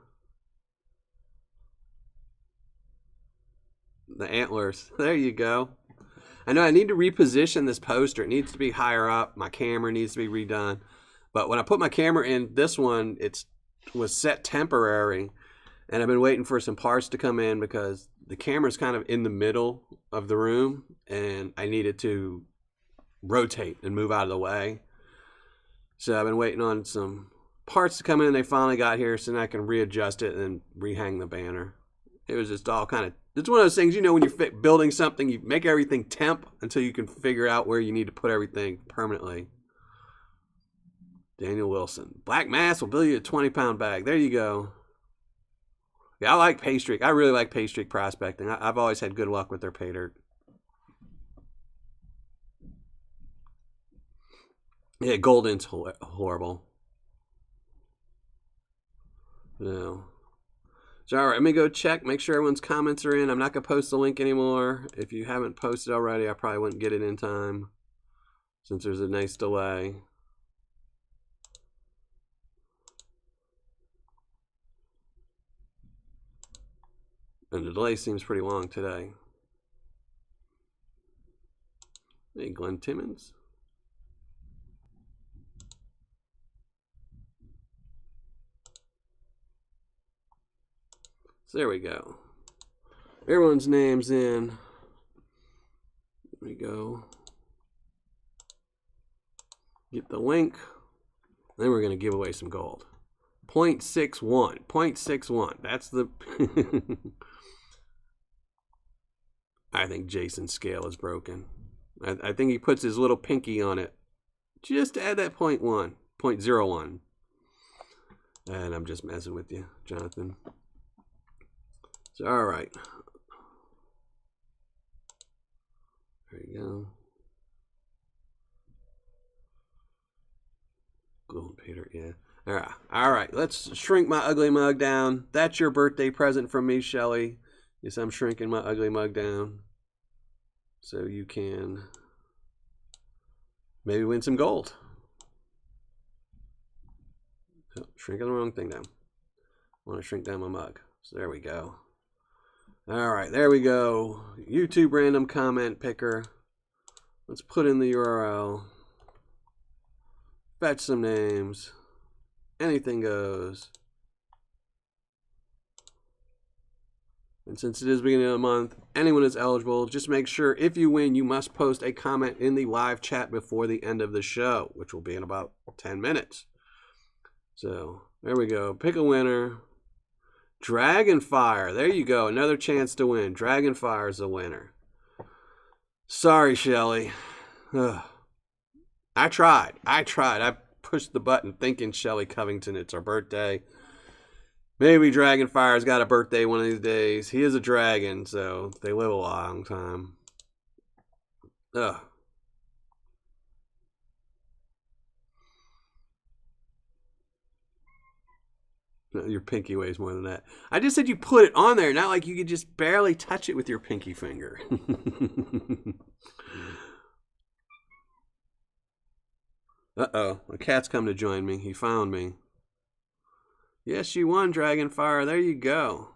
Speaker 1: The antlers. There you go. I know I need to reposition this poster. It needs to be higher up. My camera needs to be redone. But when I put my camera in this one, it's was set temporary, and I've been waiting for some parts to come in because the camera's kind of in the middle of the room, and I needed to rotate and move out of the way. So I've been waiting on some parts to come in, and they finally got here, so then I can readjust it and rehang the banner. It was just all kind of, it's one of those things, you know, when you're building something, you make everything temp until you can figure out where you need to put everything permanently. Daniel Wilson. Black Mass will build you a 20-pound bag. There you go. Yeah, I like Paydirt. I really like Paydirt prospecting. I've always had good luck with their Paydirt. Yeah, Golden's horrible. No. So, all right, let me go check, make sure everyone's comments are in. I'm not going to post the link anymore. If you haven't posted already, I probably wouldn't get it in time since there's a nice delay. And the delay seems pretty long today. Hey, Glenn Timmons. So there we go. Everyone's name's in. There we go. Get the link. Then we're going to give away some gold. 0.61. 0.61. That's the... I think Jason's scale is broken. I think he puts his little pinky on it just to add that 0.01. And I'm just messing with you, Jonathan. So, all right. There you go. Golden Peter, yeah. All right. Let's shrink my ugly mug down. That's your birthday present from me, Shelly. Yes, I'm shrinking my ugly mug down so you can maybe win some gold. Oh, shrinking the wrong thing down. I want to shrink down my mug. So there we go. All right, there we go. YouTube random comment picker. Let's put in the URL. Fetch some names. Anything goes. And since it is beginning of the month, anyone is eligible. Just make sure if you win, you must post a comment in the live chat before the end of the show, which will be in about 10 minutes. So there we go. Pick a winner. Dragonfire. There you go. Another chance to win. Dragonfire is the winner. Sorry, Shelly. I tried. I pushed the button thinking Shelly Covington, it's her birthday. Maybe Dragonfire's got a birthday one of these days. He is a dragon, so they live a long time. Ugh. Your pinky weighs more than that. I just said you put it on there, not like you could just barely touch it with your pinky finger. Uh-oh, a cat's come to join me. He found me. Yes, you won, Dragonfire. There you go.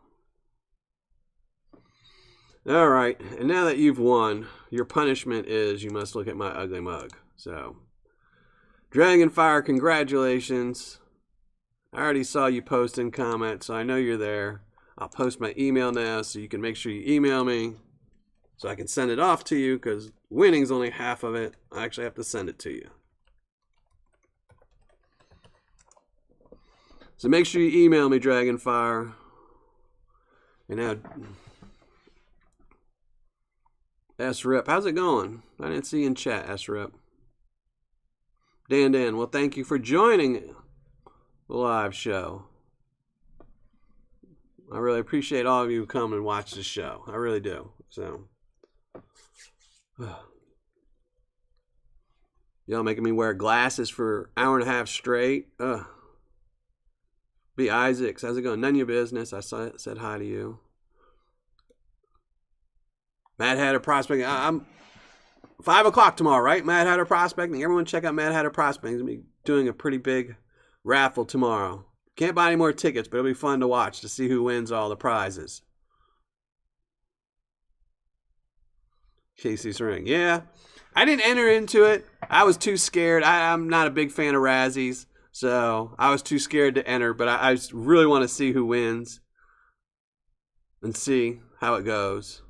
Speaker 1: All right, and now that you've won, your punishment is you must look at my ugly mug. So, Dragonfire, congratulations. I already saw you post and comment, so I know you're there. I'll post my email now, so you can make sure you email me so I can send it off to you, because winning's only half of it. I actually have to send it to you. So make sure you email me, Dragonfire. And now, S-Rip, how's it going? I didn't see you in chat, S-Rip. Dan, well, thank you for joining the live show. I really appreciate all of you who come and watch the show. I really do. So, y'all making me wear glasses for an hour and a half straight. B. Isaacs, how's it going? None of your business. I said hi to you. Mad Hatter Prospecting. I'm 5 o'clock tomorrow, right? Mad Hatter Prospecting. Everyone check out Mad Hatter Prospecting. He's going to be doing a pretty big raffle tomorrow. Can't buy any more tickets, but it'll be fun to watch to see who wins all the prizes. Casey's ring. Yeah. I didn't enter into it. I was too scared. I'm not a big fan of Razzies. So I was too scared to enter, but I just really want to see who wins and see how it goes.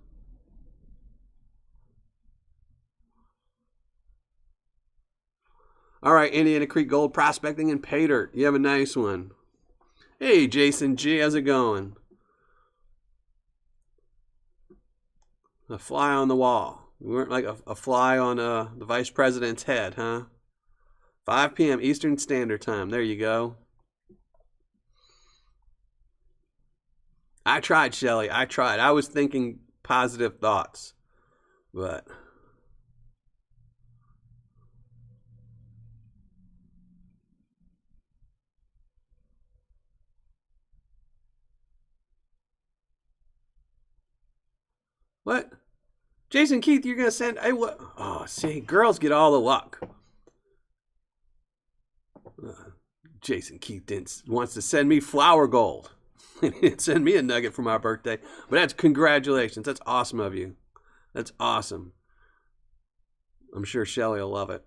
Speaker 1: All right, Indiana Creek Gold Prospecting in Paydirt. You have a nice one. Hey, Jason G, how's it going? A fly on the wall. We weren't like a fly on the vice president's head, huh? 5 p.m. Eastern Standard Time. There you go. I tried, Shelly. I tried. I was thinking positive thoughts, but... What? Jason Keith, you're going to send... Hey, what? Oh, see, girls get all the luck. Jason Keith wants to send me flower gold. He didn't send me a nugget for my birthday. But that's congratulations. That's awesome of you. That's awesome. I'm sure Shelly will love it.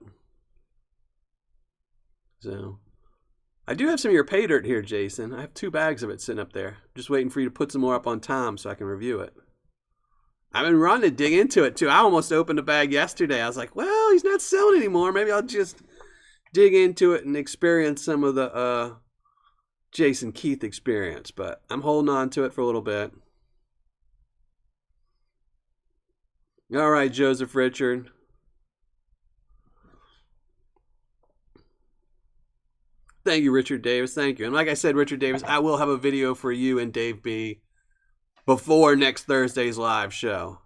Speaker 1: So, I do have some of your pay dirt here, Jason. I have 2 bags of it sitting up there. Just waiting for you to put some more up on Tom so I can review it. I've been running to dig into it, too. I almost opened a bag yesterday. I was like, well, he's not selling anymore. Maybe I'll just dig into it and experience some of the Jason Keith experience. But I'm holding on to it for a little bit. All right, Joseph Richard. Thank you, Richard Davis. Thank you. And like I said, Richard Davis, I will have a video for you and Dave B before next Thursday's live show.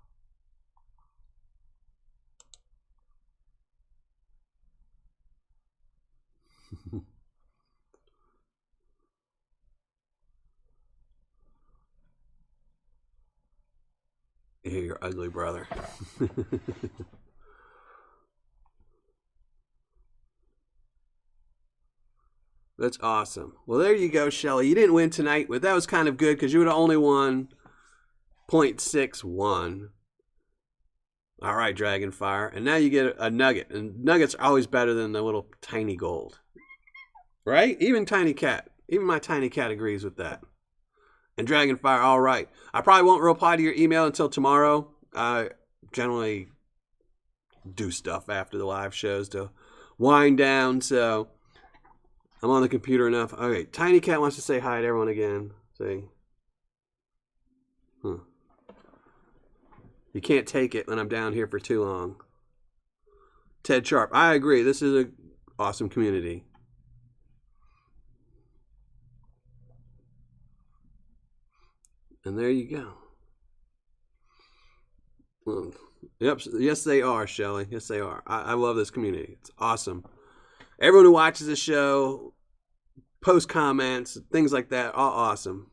Speaker 1: You're your ugly brother. That's awesome. Well, there you go, Shelly. You didn't win tonight, but that was kind of good because you would have only won 0.61. All right, Dragonfire. And now you get a nugget. And nuggets are always better than the little tiny gold. Right? Even Tiny Cat. Even my Tiny Cat agrees with that. And Dragonfire, all right. I probably won't reply to your email until tomorrow. I generally do stuff after the live shows to wind down, so I'm on the computer enough. Okay, Tiny Cat wants to say hi to everyone again. Say, you can't take it when I'm down here for too long. Ted Sharp, I agree. This is an awesome community. And there you go. Well, yep. Yes, they are, Shelly. Yes, they are. I love this community. It's awesome. Everyone who watches the show, post comments, things like that, all awesome.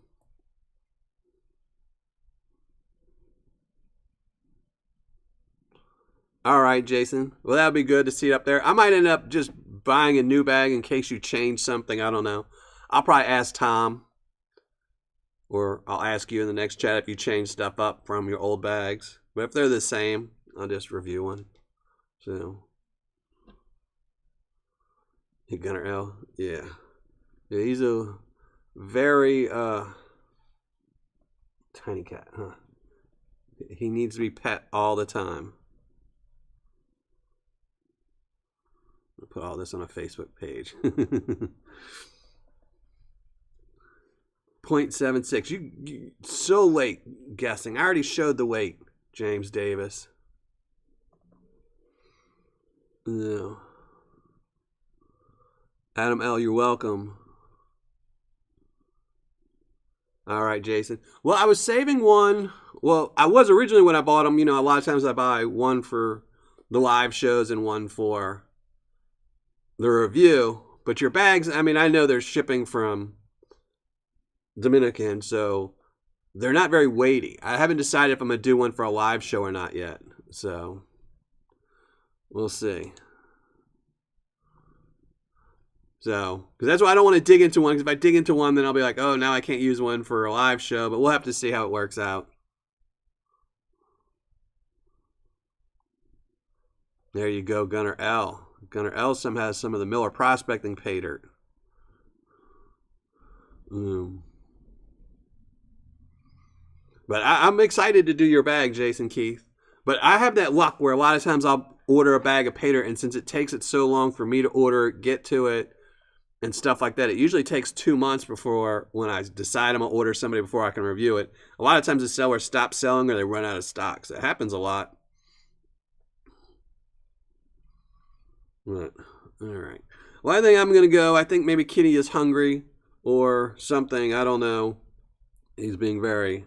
Speaker 1: All right, Jason. Well, that would be good to see it up there. I might end up just buying a new bag in case you change something. I don't know. I'll probably ask Tom. Or I'll ask you in the next chat if you change stuff up from your old bags. But if they're the same, I'll just review one. So, Gunner L, yeah. He's a very tiny cat, huh? He needs to be pet all the time. I'll put all this on a Facebook page. 0.76. You so late guessing. I already showed the weight, James Davis. No. Adam L, you're welcome. All right, Jason. Well, I was saving one. Well, I was originally when I bought them. You know, a lot of times I buy one for the live shows and one for the review. But your bags, I mean, I know they're shipping from Dominican, so they're not very weighty. I haven't decided if I'm going to do one for a live show or not yet. So, we'll see. So, because that's why I don't want to dig into one, because if I dig into one, then I'll be like, oh, now I can't use one for a live show, but we'll have to see how it works out. There you go, Gunner L. Gunner L has some of the Miller Prospecting Paydirt. But I'm excited to do your bag, Jason Keith. But I have that luck where a lot of times I'll order a bag of Paydirt, and since it takes it so long for me to order, get to it, and stuff like that, it usually takes 2 months before when I decide I'm going to order somebody before I can review it. A lot of times the seller stops selling or they run out of stock. So it happens a lot. But, all right. Well, I think I'm going to go. I think maybe Kitty is hungry or something. I don't know. He's being very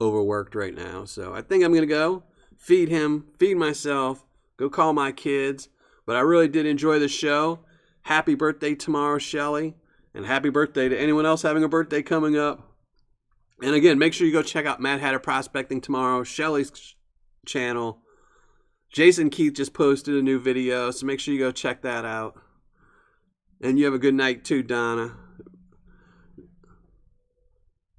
Speaker 1: overworked right now. So I think I'm going to go feed him, feed myself, go call my kids. But I really did enjoy the show. Happy birthday tomorrow, Shelly. And happy birthday to anyone else having a birthday coming up. And again, make sure you go check out Mad Hatter Prospecting tomorrow, Shelly's channel. Jason Keith just posted a new video, so make sure you go check that out. And you have a good night too, Donna.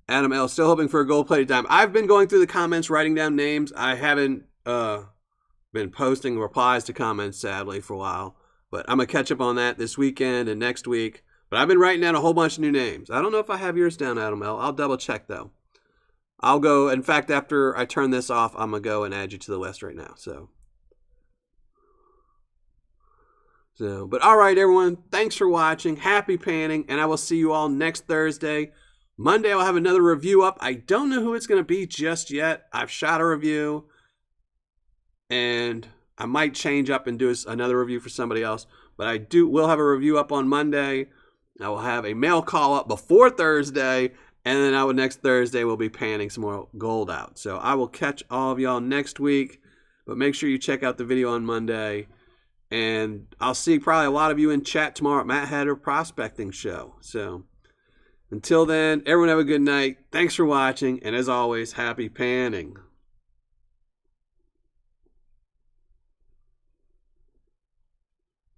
Speaker 1: Adam L. Still hoping for a gold-plated dime. I've been going through the comments, writing down names. I haven't been posting replies to comments, sadly, for a while. But I'm going to catch up on that this weekend and next week. But I've been writing down a whole bunch of new names. I don't know if I have yours down, Adam L. I'll double check, though. I'll go. In fact, after I turn this off, I'm going to go and add you to the list right now. But all right, everyone. Thanks for watching. Happy panning. And I will see you all next Thursday. Monday, I'll have another review up. I don't know who it's going to be just yet. I've shot a review. And I might change up and do another review for somebody else. But will have a review up on Monday. I will have a mail call up before Thursday. And then next Thursday, we'll be panning some more gold out. So I will catch all of y'all next week. But make sure you check out the video on Monday. And I'll see probably a lot of you in chat tomorrow at Mad Hatter Prospecting Show. So until then, everyone have a good night. Thanks for watching. And as always, happy panning.